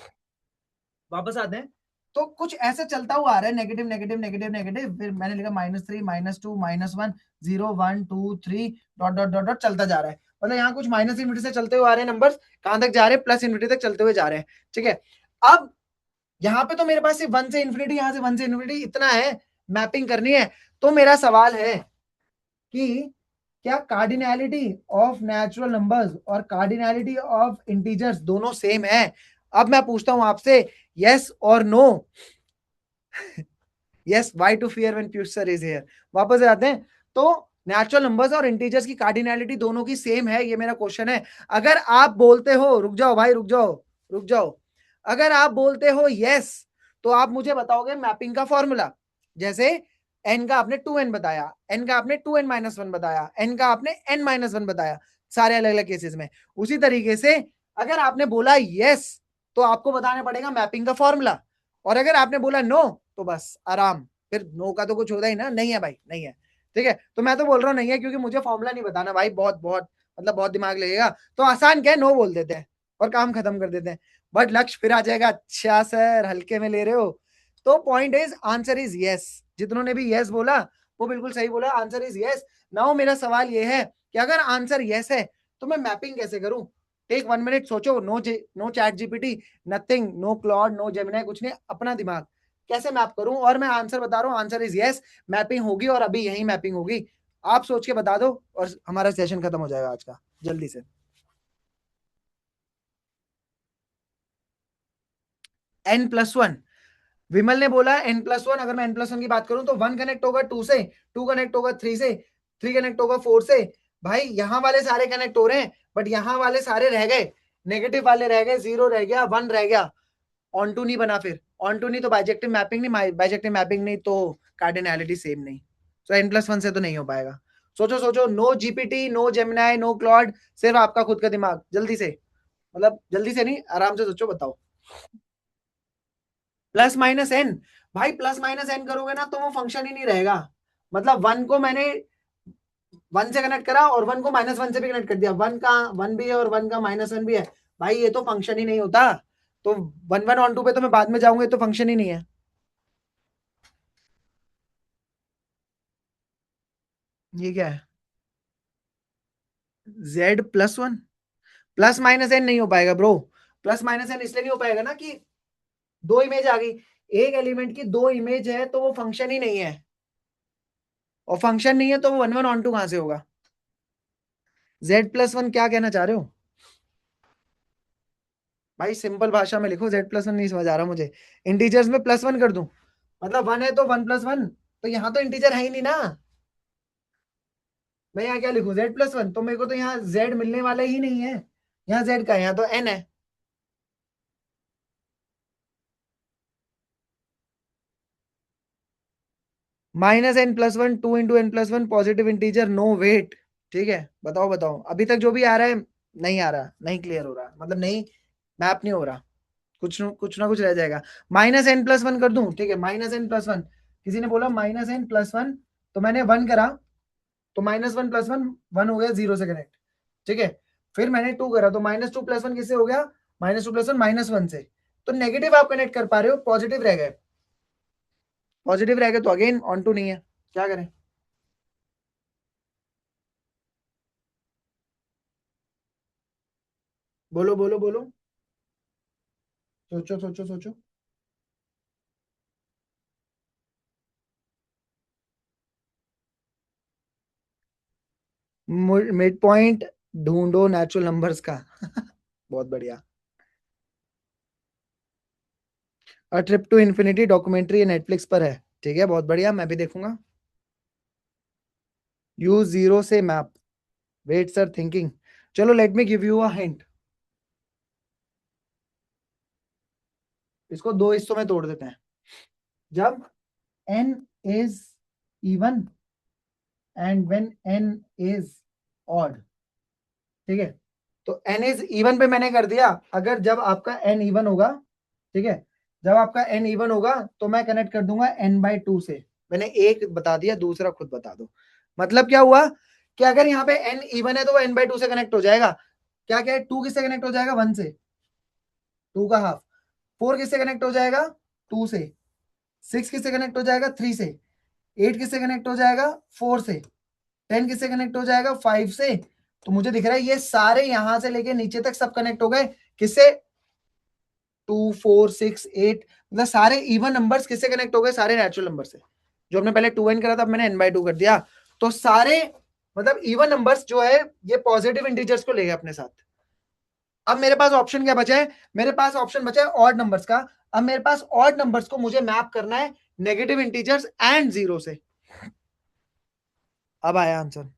वापस आते हैं। तो कुछ ऐसा चलता हुआ आ रहा है, नेगेटिव नेगेटिव नेगेटिव नेगेटिव, फिर मैंने लिखा -3 -2 -1 0 1 2 3 डॉट डॉट डॉट डॉट चलता जा रहा है। मतलब यहाँ कुछ माइनस इन्फिनिटी से चलते हुए आ रहे हैं नंबर्स, कहां तक जा रहे हैं? प्लस इन्फिनिटी तक चलते हुए जा रहे हैं। ठीक है, अब यहाँ पे तो मेरे पास सिर्फ 1 से इन्फिनिटी, यहाँ से 1 से इन्फिनिटी इतना है, मैपिंग करनी है। तो मेरा सवाल है कि क्या कार्डिनैलिटी ऑफ नेचुरल नंबर्स और कार्डिनैलिटी ऑफ इंटीजर्स दोनों सेम है? अब मैं पूछता हूं आपसे, यस और no? Yes, why to fear when Piyush sir is here. वापस आते हैं। तो नेचुरल नंबर्स और इंटीजर्स की कार्डिनैलिटी दोनों की सेम है, ये मेरा क्वेश्चन है। अगर आप बोलते हो, रुक जाओ भाई, रुक जाओ, रुक जाओ, अगर आप बोलते हो यस, तो आप मुझे बताओगे मैपिंग का फॉर्मूला। जैसे एन का आपने 2n बताया, एन का आपने 2n-1 बताया, एन का आपने n-1 बताया, सारे अलग अलग केसेस में। उसी तरीके से अगर आपने बोला यस, तो आपको बताना पड़ेगा मैपिंग का फॉर्मूला। और अगर आपने बोला नो, तो बस आराम, फिर नो का तो कुछ होता ही ना, नहीं है भाई, नहीं है। ठीक है, तो मैं तो बोल रहा हूँ नहीं है, क्योंकि मुझे फॉर्मूला नहीं बताना भाई, बहुत बहुत मतलब बहुत दिमाग लगेगा। तो आसान क्या है, नो बोल देते हैं और काम खत्म कर देते हैं। बट लक्ष्य फिर आ जाएगा, अच्छा सर हल्के में ले रहे हो। तो point is, answer is yes. जितनों ने भी यस बोला वो बिल्कुल सही बोला, आंसर इज यस। नाउ मेरा सवाल ये है कि अगर आंसर यस है तो मैं मैपिंग कैसे करूं? टेक 1 मिनट, सोचो। No ChatGPT, nothing, no Claude, no Gemini, कुछ नहीं, अपना दिमाग। कैसे मैप करूं? और मैं आंसर बता रहा हूं, आंसर इज यस। मैपिंग होगी और अभी यही मैपिंग होगी। आप सोच के बता दो और हमारा सेशन खत्म हो जाएगा आज का, जल्दी से। n+1, विमल ने बोला n+1। अगर मैं n+1 की बात करूं तो 1 कनेक्ट होगा 2 से, 2 कनेक्ट होगा 3 से, 3 कनेक्ट होगा 4 से। भाई यहाँ वाले सारे कनेक्ट हो रहे हैं, बट यहाँ वाले सारे रह गए, नेगेटिव वाले रह गए, 0 रह गया, 1 रह गया। ऑन टू नहीं बना, फिर ऑन टू नहीं तो बाइजेक्टिव मैपिंग नहीं, बाइजेक्टिव मैपिंग नहीं तो कार्डिनैलिटी सेम नहीं। तो n+1 से तो नहीं हो पाएगा। सोचो सोचो, no GPT, no Gemini, no Claude, सिर्फ आपका खुद का दिमाग, जल्दी से, मतलब जल्दी से नहीं, आराम से सोचो, बताओ। +-n, भाई +-n करोगे ना तो वो फंक्शन ही नहीं रहेगा। मतलब 1 को मैंने 1 से कनेक्ट करा और 1 को -1 से भी कनेक्ट कर दिया, 1 का 1 भी है और 1 का -1 भी है, भाई ये तो फंक्शन ही नहीं होता। तो 1 1 ऑन 2 पे तो मैं बाद में जाऊंगा, ये तो फंक्शन ही नहीं है। ये क्या है? Z+1, +-n नहीं हो पाएगा ब्रो। +-n इसलिए नहीं हो पाएगा ना कि दो इमेज आ गई, एक एलिमेंट की दो इमेज है तो वो फंक्शन ही नहीं है। और फंक्शन नहीं है तो वो 1 1 ऑन 2 कहां से होगा? Z+1 क्या कहना चाह रहे हो भाई? सिंपल भाषा में लिखो, Z+1 नहीं समझ आ रहा मुझे। इंटीजर्स में +1 कर दूं, मतलब 1 है तो 1+1, तो यहाँ तो इंटीजर है ही नहीं ना। मैं यहाँ क्या लिखूं? Z+1, तो मेरे को तो यहाँ Z मिलने वाला ही नहीं है। यहाँ Z का है, यहाँ तो N है। -n+1 2 × n+1 positive integer, no wait. ठीक है, बताओ बताओ, अभी तक जो भी आ रहा है नहीं आ रहा, नहीं क्लियर हो रहा, मतलब नहीं, मैप नहीं हो रहा। कुछ ना कुछ रह जाएगा। -n+1 कर दूं, ठीक है, -n+1। किसी ने बोला -n+1, तो मैंने 1 करा, तो -1+1 हो गया 0 से कनेक्ट। ठीक है, फिर मैंने 2 करा, तो -2+1 किससे हो गया? -2+1 -1 से। तो नेगेटिव आप कनेक्ट कर पा रहे हो, पॉजिटिव रह गए, पॉजिटिव रह गए तो अगेन ऑन टू नहीं है, क्या करें? बोलो बोलो बोलो, सोचो सोचो सोचो। मिड पॉइंट ढूंढो नेचुरल नंबर्स का। बहुत बढ़िया। A trip to infinity documentary Netflix पर है, ठीक है, बहुत बढ़िया, मैं भी देखूंगा। यूज जीरो से मैप, वेट सर थिंकिंग। चलो let me give you a hint, इसको दो हिस्सों में तोड़ देते हैं। जब n is even and when n is odd, ठीक है। तो n इज इवन पे मैंने कर दिया, अगर जब आपका n इवन होगा, ठीक है, जब आपका n इवन होगा तो मैं कनेक्ट कर दूंगा n/2 से। मैंने एक बता दिया, दूसरा खुद बता दो। मतलब क्या हुआ कि अगर यहाँ पे n इवन है तो वो n/2 से कनेक्ट हो जाएगा। क्या क्या है, 2 किससे कनेक्ट हो जाएगा, 1 से, 2 का हाफ। 4 किससे कनेक्ट हो जाएगा, 2 से। 6 किससे कनेक्ट हो जाएगा, 3 से। 8 किससे कनेक्ट हो जाएगा, 4 से। 10 किससे कनेक्ट हो जाएगा, 5 से। तो मुझे दिख रहा है ये सारे यहां से लेके नीचे तक सब कनेक्ट हो गए, किससे, 2 4 6 8, मतलब सारे इवन नंबर्स किससे कनेक्ट हो गए, सारे नेचुरल नंबर से। जो हमने पहले 2n करा था, अब मैंने n/2 कर दिया। तो सारे मतलब इवन नंबर्स जो है ये पॉजिटिव इंटीजर्स को ले गए अपने साथ। अब मेरे पास ऑप्शन क्या बचा है, मेरे पास ऑप्शन बचा है ऑड नंबर्स का। अब मेरे पास ऑड नंबर्स को मुझे मैप करना है नेगेटिव इंटीजर्स एंड जीरो से। अब आया आंसर।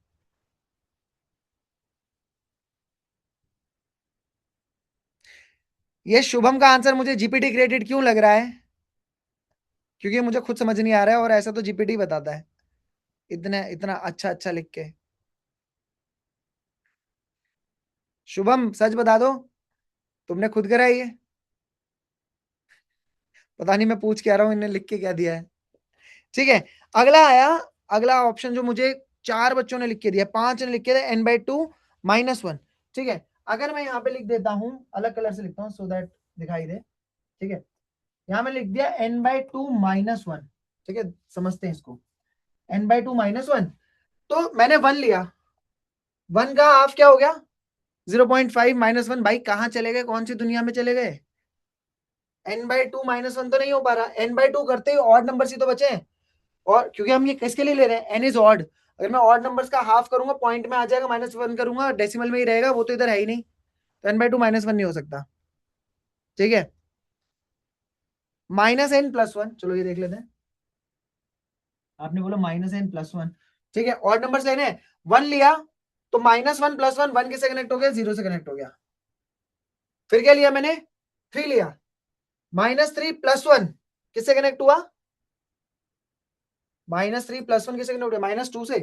ये शुभम का आंसर मुझे जीपीटी क्रेडिट क्यों लग रहा है, क्योंकि मुझे खुद समझ नहीं आ रहा है और ऐसा तो जीपीटी बताता है इतना इतना अच्छा अच्छा लिख के। शुभम सच बता दो, तुमने खुद करा है ये? पता नहीं, मैं पूछ के आ रहा हूँ इन्हें लिख के क्या दिया है। ठीक है, अगला आया, अगला ऑप्शन जो मुझे 4 बच्चों ने लिख के दिया, 5 ने लिख के दिया n/2 - 1। ठीक है, अगर मैं यहाँ पे लिख देता हूँ, अलग कलर से लिखता हूँ सो दैट दिखाई दे। ठीक है, यहाँ मैं लिख दिया n/2 - 1। ठीक है, समझते हैं इसको, n/2 - 1। तो मैंने 1 लिया, 1 का हाफ क्या हो गया, 0.5 - 1। भाई कहाँ चले गए, कौन सी दुनिया में चले गए, n/2 - 1 तो नहीं हो पा रहा। n/2 करते ही ऑड नंबर ही तो बचे हैं, और क्योंकि हम ये किसके लिए ले रहे हैं, n इज ऑड। अगर मैं ऑड नंबर्स का हाफ करूंगा पॉइंट में आ जाएगा, -1 करूंगा डेसिमल में ही रहेगा, वो तो इधर है ही नहीं। तो n/2 - 1 नहीं हो सकता। ठीक है, -n+1, चलो ये देख लेते हैं। आपने बोला -n+1, ठीक है, ऑड नंबर्स लेने हैं, 1 लिया तो -1 + 1, 1 किससे कनेक्ट हो गया, 0 से कनेक्ट हो गया। फिर क्या लिया मैंने, 3 लिया, -3 + 1 किससे कनेक्ट हुआ, -3 + 1 किससे कनेक्ट हो गया, -2 से।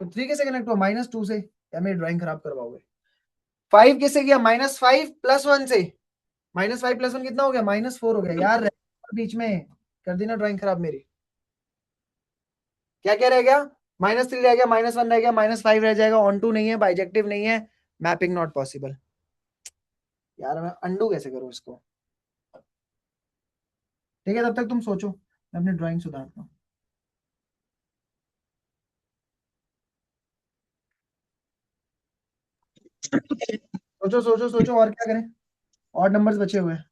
तो 3 किससे कनेक्ट हुआ, -2 से। या मेरी ड्राइंग खराब करवाओगे। 5 किससे किया, -5 + 1 से। -5 + 1 कितना हो गया, -4 हो गया यार, बीच में कर दी ना ड्राइंग खराब मेरी। क्या क्या रह गया, -3 रह गया, -1 रह गया, -5 रह जाएगा, ऑन टू नहीं है, बाइजेक्टिव नहीं है, मैपिंग नॉट पॉसिबल। यार मैं अंडू कैसे करूं इसको। ठीक है, तब तक तुम सोचो, मैं अपनी ड्राइंग सुधारता हूँ। सोचो सोचो सोचो, और क्या करें, और नंबर्स बचे हुए हैं।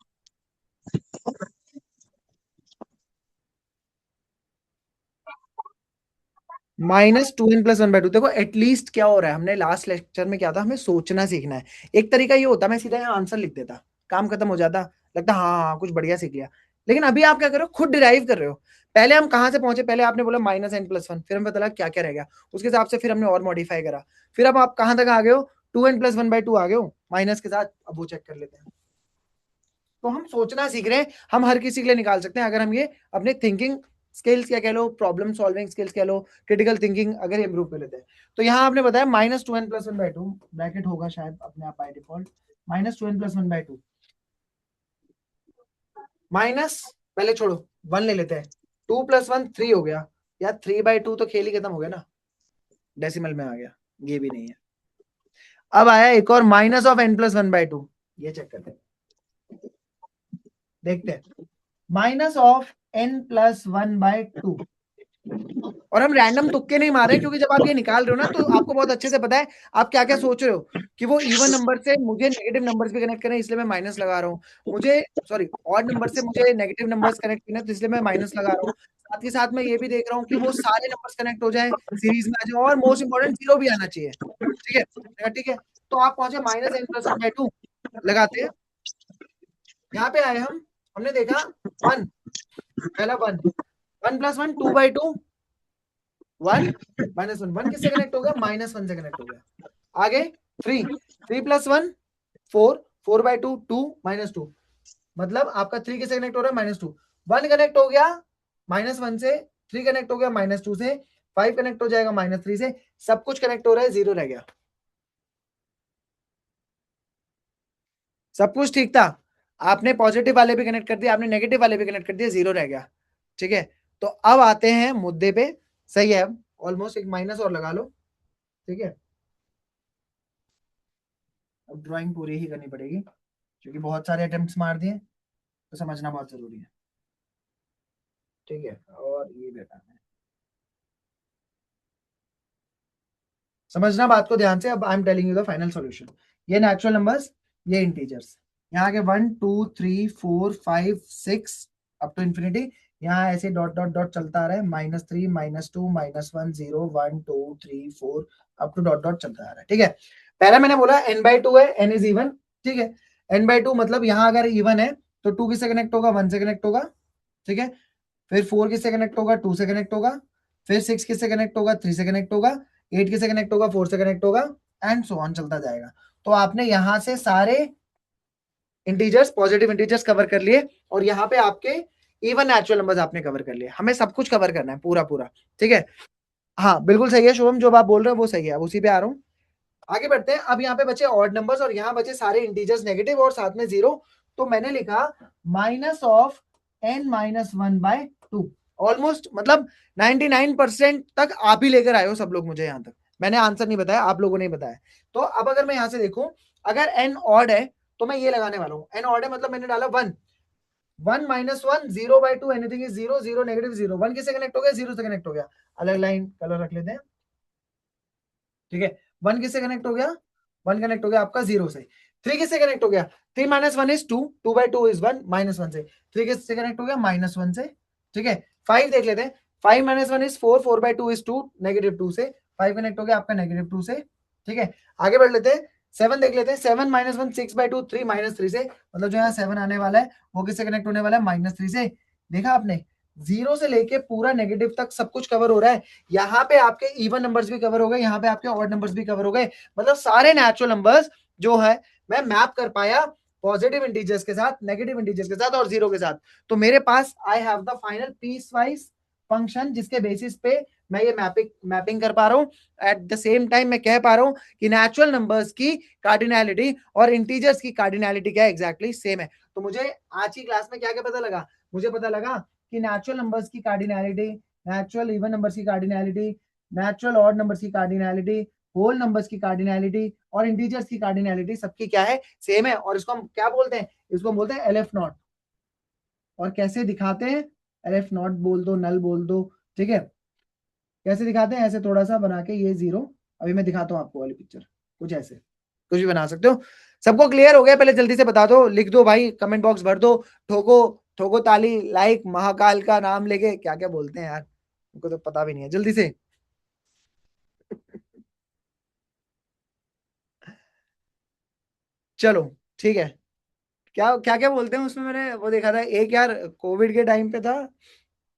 -2n + 1/2, देखो एटलीस्ट क्या हो रहा है, हमने लास्ट लेक्चर में क्या था, हमें सोचना सीखना है। एक तरीका ये होता, मैं सीधा यहाँ आंसर लिख देता, काम खत्म हो जाता, लगता हाँ हाँ कुछ बढ़िया सीख लिया। लेकिन अभी आप क्या कर रहे हो, खुद डिराइव कर रहे हो। पहले हम कहाँ से पहुंचे, पहले आपने बोला -n+1, फिर हमें पता लगा क्या क्या रह गया, उसके हिसाब से फिर हमने और मॉडिफाई करा। फिर अब आप कहाँ तक आ गए हो, 2n + 1/2 आ गए हो माइनस के साथ। अब वो चेक कर लेते हैं। तो हम सोचना सीख रहे हैं, हम हर किसी के लिए निकाल सकते हैं अगर हम ये अपने थिंकिंग स्किल्स क्या कह लो, प्रॉब्लम सॉल्विंग स्किल्स कह लो, क्रिटिकल थिंकिंग अगर इंप्रूव कर लेते हैं। तो यहाँ आपने बताया -2n + 1/2, ब्रैकेट होगा शायद अपने आप बाय डिफॉल्ट, -2n + 1/2 माइनस, पहले छोड़ो 1 ले लेते हैं, 2 + 1 3 हो गया। यार 3/2 तो खेल ही खत्म हो गया ना, डेसिमल में आ गया, ये भी नहीं है। अब आया एक और, -n + 1/2, ये चेक करते हैं, देखते हैं, -n + 1/2। और हम रैंडम तुक्के नहीं मार रहे, क्योंकि जब आप ये निकाल रहे हो ना तो आपको बहुत अच्छे से पता है आप क्या क्या सोच रहे हो, कि वो इवन नंबर से मुझे नेगेटिव नंबर्स भी कनेक्ट करना है इसलिए मैं माइनस लगा रहा हूँ, मुझे सॉरी ऑड नंबर से मुझे नेगेटिव नंबर्स कनेक्ट करना है तो इसलिए मैं माइनस लगा रहा हूँ। साथ ही साथ मैं ये भी देख रहा हूँ कि वो सारे नंबर्स कनेक्ट हो जाए, सीरीज में आ जाए, और मोस्ट इंपॉर्टेंट जीरो भी आना चाहिए। ठीक है, ठीक है, तो आप पहुंचे -n + 1/2, लगाते हैं। यहाँ पे आए हम, हमने देखा 1, पहला 1, 1 + 1 2/2, 1 -1, 1 किससे कनेक्ट हो गया, -1 से कनेक्ट हो गया। आगे 3, 3 + 1 4, 4/2 2 -2, मतलब आपका 3 किससे कनेक्ट हो रहा है, -2। 1 कनेक्ट हो गया -1 से, 3 कनेक्ट हो गया -2 से, 5 कनेक्ट हो जाएगा -3 से, सब कुछ कनेक्ट हो रहा है, 0 रह गया। सब कुछ ठीक था, आपने पॉजिटिव वाले भी कनेक्ट कर दिया, आपने नेगेटिव वाले भी कनेक्ट कर दिया, 0 रह गया। ठीक है, तो अब आते हैं मुद्दे पे। सही है, ऑलमोस्ट एक माइनस और लगा लो। ठीक है, अब ड्राइंग पूरी ही करनी पड़ेगी क्योंकि बहुत सारे अटेम्प्ट्स मार दिए, तो समझना बहुत जरूरी है। ठीक है, और ये बेटा है, समझना बात को ध्यान से। अब I am telling you the final solution. ये नेचुरल नंबर्स, ये इंटीजर्स, यहाँ के 1 2 3 4 5 6 अप टू इन्फिनिटी, यहाँ ऐसे डॉट डॉट डॉट चलता आ रहा है, -3 -2 -1 0 1 2 3 4 अप टू डॉट डॉट चलता आ रहा है। ठीक है, पहला मैंने बोला n/2 है, n इज इवन। ठीक है, n/2 मतलब यहाँ अगर इवन है तो 2 किससे कनेक्ट होगा, 1 से कनेक्ट होगा। ठीक है, फिर 4 किससे कनेक्ट होगा, 2 से कनेक्ट होगा। फिर 6 किससे कनेक्ट होगा, 3 से कनेक्ट होगा। 8 किससे कनेक्ट होगा, 4 से कनेक्ट होगा, एंड सो ऑन चलता जाएगा। तो आपने यहां से सारे इंटीजर्स, पॉजिटिव इंटीजर्स कवर कर लिए, और यहाँ पे आपके इवन नेचुरल नंबर्स आपने कवर कर लिए। हमें सब कुछ कवर करना है, पूरा पूरा। ठीक है, हाँ बिल्कुल सही है शुभम, जो आप बोल रहे हो वो सही है, अब उसी पे आ रहा हूँ। आगे बढ़ते हैं। अब यहाँ पे बचे ऑड नंबर्स, और यहाँ बचे सारे इंटीजर्स नेगेटिव और साथ में 0। तो मैंने लिखा -(n-1/2). ऑलमोस्ट मतलब 99% तक आप ही लेकर आए हो सब लोग मुझे यहाँ तक। मैंने आंसर नहीं बताया, आप लोगों ने बताया। तो अब अगर मैं यहाँ से देखूं, अगर n ऑड है तो मैं ये लगाने वाला हूँ। n ऑड है मतलब मैंने डाला 1, 1 -1 0/2, एनीथिंग इज 0, 0 नेगेटिव 0, 1 किससे कनेक्ट हो गया, 0 से कनेक्ट हो गया। अलग लाइन कलर रख लेते हैं। ठीक है, 1 किससे कनेक्ट हो गया, 1 कनेक्ट हो गया आपका 0 से। 3 किससे कनेक्ट हो गया, 3 -1 इज 2, 2/2 इज 1, -1 से। 3 किससे कनेक्ट हो गया, -1 से। ठीक है, 5 देख लेते हैं। 5 -1 इज 4, 4/2 इज 2, -2 से। 5 कनेक्ट हो गया आपका -2 से। ठीक है, आगे बढ़ लेते हैं। 7 देख लेते हैं। 7 -1 6/2, 3 -3 से, मतलब जो यहाँ 7 आने वाला है वो किससे कनेक्ट होने वाला है, -3 से। देखा आपने, 0 से लेके पूरा नेगेटिव तक सब कुछ कवर हो रहा है। यहाँ पे आपके इवन नंबर्स भी कवर हो गए, यहाँ पे आपके ऑड नंबर्स भी कवर हो गए, मतलब सारे नेचुरल नंबर्स जो है मैं मैप कर पाया पॉजिटिव इंटीजर्स के साथ, नेगेटिव इंटीजर्स के साथ और 0 के साथ। तो मेरे पास I have the final piecewise function, जिसके बेसिस पे मैं ये मैपिंग कर पा रहा हूँ। एट द सेम टाइम मैं कह पा रहा हूँ कि नेचुरल नंबर्स की कार्डिनैलिटी और इंटीजर्स की कार्डिनैलिटी क्या एग्जैक्टली सेम है। तो मुझे आज की क्लास में क्या क्या पता लगा, मुझे पता लगा कि नेचुरल नंबर्स की कार्डिनैलिटी, नेचुरल इवन नंबर्स की कार्डिनैलिटी, नेचुरल ऑड नंबर्स की कार्डिनैलिटी, होल नंबर्स की कार्डिनैलिटी और इंटीजर्स की कार्डिनैलिटी सबकी क्या है, सेम है। और इसको हम क्या बोलते हैं, इसको बोलते हैं LF नॉट। और कैसे दिखाते हैं, LF नॉट बोल दो, नल बोल दो। ठीक है, कैसे दिखाते हैं, ऐसे थोड़ा सा बना के ये 0, अभी मैं दिखाता हूँ आपको वाली पिक्चर, कुछ ऐसे, कुछ भी बना सकते हो। सबको क्लियर हो गया, पहले जल्दी से बता दो, लिख दो भाई, कमेंट बॉक्स भर दो। ठोको ठोको ताली, लाइक, महाकाल का नाम लेके, क्या क्या बोलते हैं यार, उनको तो पता भी नहीं है, जल्दी से। चलो ठीक है, क्या क्या क्या बोलते हैं उसमें, मैंने वो देखा था एक यार, कोविड के टाइम पे था,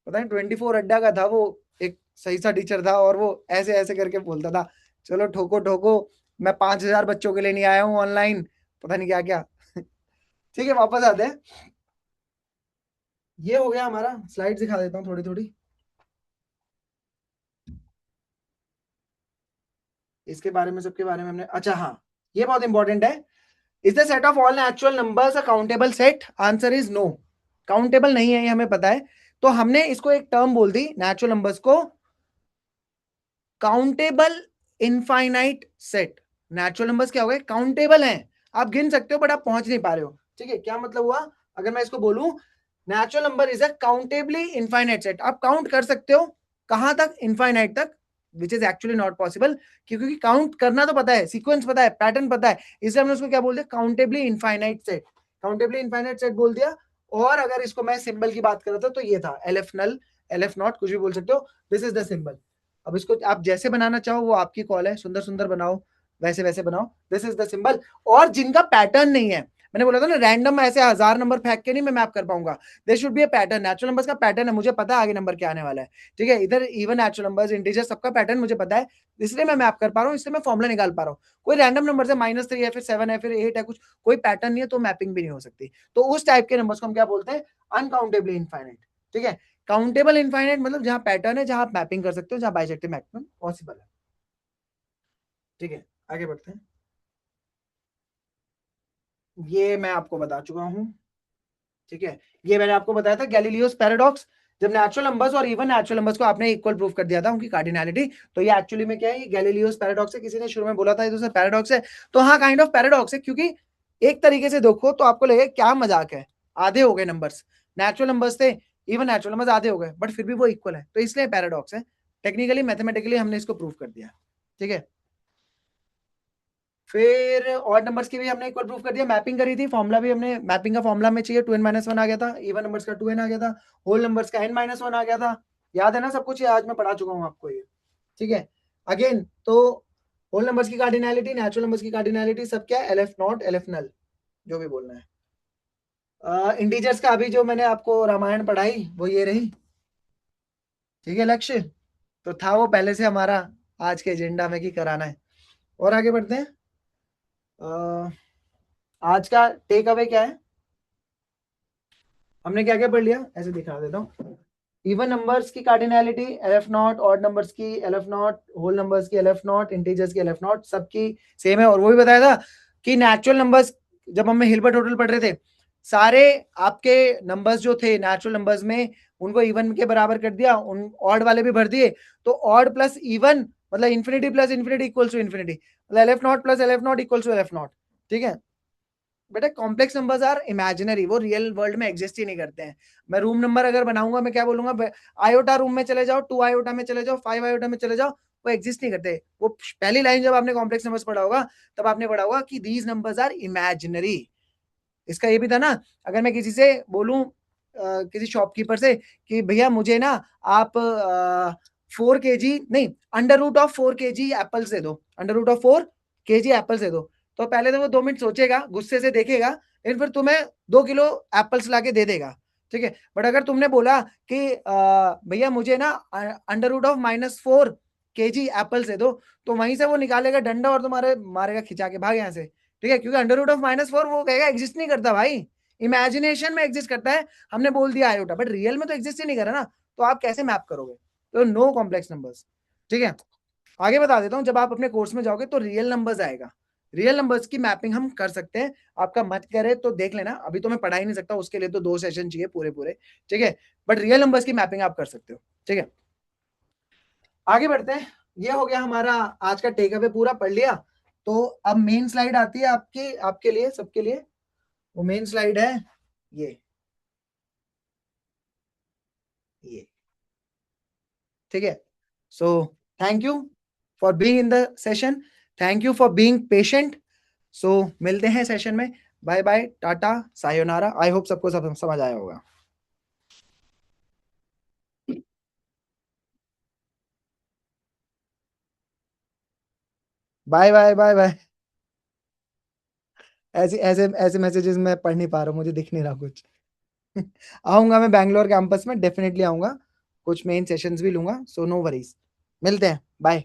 पता नहीं 24 अड्डा का था वो, एक सही सा टीचर था, और वो ऐसे ऐसे करके बोलता था, चलो ठोको ठोको, मैं 5,000 बच्चों के लिए नहीं आया हूँ ऑनलाइन, पता नहीं क्या क्या। ठीक है, वापस आते हैं। ये हो गया हमारा, स्लाइड दिखा देता हूँ थोड़ी थोड़ी, इसके बारे में, सबके बारे में हमने, अच्छा हाँ, ये बहुत इंपॉर्टेंट है। Is the set of all natural numbers a countable set, answer is no, countable नहीं है, ये हमें पता है। तो हमने इसको एक टर्म बोल दी नेचुरल नंबर्स को, countable infinite set. Natural numbers क्या हो गए, काउंटेबल हैं, आप गिन सकते हो बट आप पहुंच नहीं पा रहे हो। ठीक है, क्या मतलब हुआ, अगर मैं इसको बोलूं natural number is a countably infinite set, आप काउंट कर सकते हो कहां तक, इनफाइनाइट तक, which is actually not possible, क्योंकि काउंट करना तो पता है, सीक्वेंस पता है, पैटर्न पता है, इसलिए हमने उसको क्या बोल दिया, countably infinite set, countably infinite set बोल दिया। और अगर इसको मैं सिंबल की बात कर रहा था तो ये था LF नल, LF नॉट, कुछ भी बोल सकते हो, दिस इज द सिंबल। अब इसको आप जैसे बनाना चाहो वो आपकी कॉल है, सुंदर सुंदर बनाओ, वैसे वैसे बनाओ, दिस इज द सिंबल। और जिनका पैटर्न नहीं है, मैंने बोला था ना रैंडम ऐसे 1000 नंबर फेंक के नहीं मैं मैप कर पाऊंगा, there should be a pattern, natural numbers का पैटर्न है, मुझे पता है आगे नंबर क्या आने वाला है, ठीक है, इधर इवन नेचुरल नंबर्स इंटीजर सबका पैटर्न मुझे पता है, इसलिए मैं मैप कर पा रहा हूँ, इसलिए मैं फॉर्मुला निकाल पा रहा हूँ। कोई रैंडम नंबर है -3 है फिर 7 है फिर 8 है, कुछ कोई पैटर्न नहीं है तो मैपिंग भी नहीं हो सकती। तो उस टाइप के नंबर्स को हम क्या बोलते हैं, अनकाउंटेबली इनफाइनाइट, ठीक है। काउंटेबल इनफाइनाइट मतलब जहां पैटर्न है, जहां आप मैपिंग कर सकते हो, जहां बाइजेक्टिव मैक्सिमम पॉसिबल है, ठीक है। आगे बढ़ते हैं, ये मैं आपको बता चुका हूं, ठीक है। ये मैंने आपको बताया था गैलीलियोस पैराडॉक्स, जब नेचुरल नंबर्स और इवन नेचुरल नंबर्स को आपने इक्वल प्रूफ कर दिया था उनकी कार्डिनैलिटी, तो ये एक्चुअली में क्या है, ये गैलीलियोस पैराडॉक्स है। किसी ने शुरू में बोला था ये दूसरा पैराडॉक्स है, तो हाँ काइंड ऑफ पैराडॉक्स है, क्योंकि एक तरीके से देखो तो आपको लगेगा क्या मजाक है, आधे हो गए नंबर्स, नेचुरल नंबर्स थे, इवन नेचुरल नंबर्स आधे हो गए, बट फिर भी वो इक्वल है, तो इसलिए पैराडॉक्स है। टेक्निकली मैथमेटिकली हमने इसको प्रूव कर दिया, ठीक है। फिर ऑड नंबर्स की भी हमने इक्वल प्रूफ कर दिया, मैपिंग करी थी, फॉर्मुला भी हमने मैपिंग का फॉर्मुला में चाहिए 2n-1 आ गया था, इवन नंबर्स का 2n आ गया था, होल नंबर्स का n-1 आ गया था, याद है ना सब कुछ, ये आज मैं पढ़ा चुका हूँ आपको ये, ठीक है। अगेन तो होल नंबर्स की कार्डिनैलिटी, नेचुरल नंबर्स की कार्डिनैलिटी सब क्या है, LF नॉट LF नल, जो भी बोलना है। इंटीजर्स का अभी जो मैंने आपको रामायण पढ़ाई वो ये रही, ठीक है। लक्ष्य तो था वो पहले से हमारा आज के एजेंडा में कि कराना है। और आगे बढ़ते हैं, आज का टेक अवे क्या है, हमने क्या क्या पढ़ लिया, ऐसे दिखा देता हूँ। इवन नंबर्स की cardinality LF not, odd numbers की LF नॉट, होल नंबर्स की LF नॉट, इंटीजर्स की LF नॉट, सबकी सेम है। और वो भी बताया था कि नेचुरल नंबर्स, जब हम हिल्बर्ट टोटल पढ़ रहे थे, सारे आपके नंबर्स जो थे नेचुरल नंबर्स में, उनको इवन के बराबर कर दिया, उन ऑड वाले भी भर दिए, तो ऑड प्लस इवन मतलब infinity plus infinity equals to infinity, मतलब LF not plus LF not equals to LF not, ठीक है। बेटा कॉम्प्लेक्स नंबर्स आर इमेजिनरी, वो रियल वर्ल्ड में एग्जिस्ट ही नहीं करते हैं। मैं रूम नंबर अगर बनाऊंगा, मैं क्या बोलूंगा, आयोटा रूम में चले जाओ, 2 आयोटा में चले जाओ, 5 आयोटा में चले जाओ, वो एग्जिस्ट नहीं करते। वो पहली लाइन जब आपने कॉम्प्लेक्स नंबर्स पढ़ा होगा, तब आपने पढ़ा होगा कि दीज नंबर्स आर इमेजिनरी। इसका ये भी था ना, अगर मैं किसी से बोलूं, किसी शॉपकीपर से कि भैया मुझे ना आप 4 kg नहीं, under root of 4 kg apples दे दो, under root of 4 kg apples दे दो, तो पहले तो वो 2 मिनट सोचेगा, गुस्से से देखेगा, लेकिन फिर तुम्हें 2 किलो एप्पल्स ला के दे देगा, ठीक है। बट अगर तुमने बोला कि भैया मुझे ना under root of -4 kg apples दे दो, तो वहीं से वो निकालेगा डंडा और तुम्हारे मारेगा खिंचा के, भाग यहाँ से, ठीक है, क्योंकि अंडर रूट ऑफ -4 वो कहेगा एग्जिस्ट नहीं करता भाई, इमेजिनेशन में एग्जिस्ट करता है, हमने बोल दिया आयोटा, बट रियल में तो एग्जिस्ट ही नहीं करा ना, तो आप कैसे मैप करोगे, तो नो कॉम्प्लेक्स नंबर्स, ठीक है। आगे बता देता हूं, जब आप अपने कोर्स में जाओगे तो रियल नंबर्स आएगा, रियल नंबर्स की मैपिंग हम कर सकते हैं, आपका मन करे तो देख लेना, अभी तो मैं पढ़ा ही नहीं सकता, उसके लिए तो 2 सेशन चाहिए पूरे पूरे, ठीक है, बट रियल नंबर्स की मैपिंग आप कर सकते हो, ठीक है। आगे बढ़ते हैं, ये हो गया हमारा आज का टेक अवे, पूरा पढ़ लिया। तो अब मेन स्लाइड आती है आपके आपके लिए, सबके लिए, वो मेन स्लाइड है ये ये ठीक है। So thank you for being in the session, thank you for being patient. So मिलते हैं सेशन में, बाय बाय, टाटा, सायोनारा। आई होप सबको सब समझ आया होगा। Bye bye bye bye. ऐसे ऐसे ऐसे मैसेजेस मैं पढ़ नहीं पा रहा हूँ, मुझे दिख नहीं रहा कुछ। आऊंगा मैं बैंगलोर कैंपस में, डेफिनेटली आऊंगा, कुछ मेन सेशंस भी लूंगा, सो नो वरीज। मिलते हैं, बाय।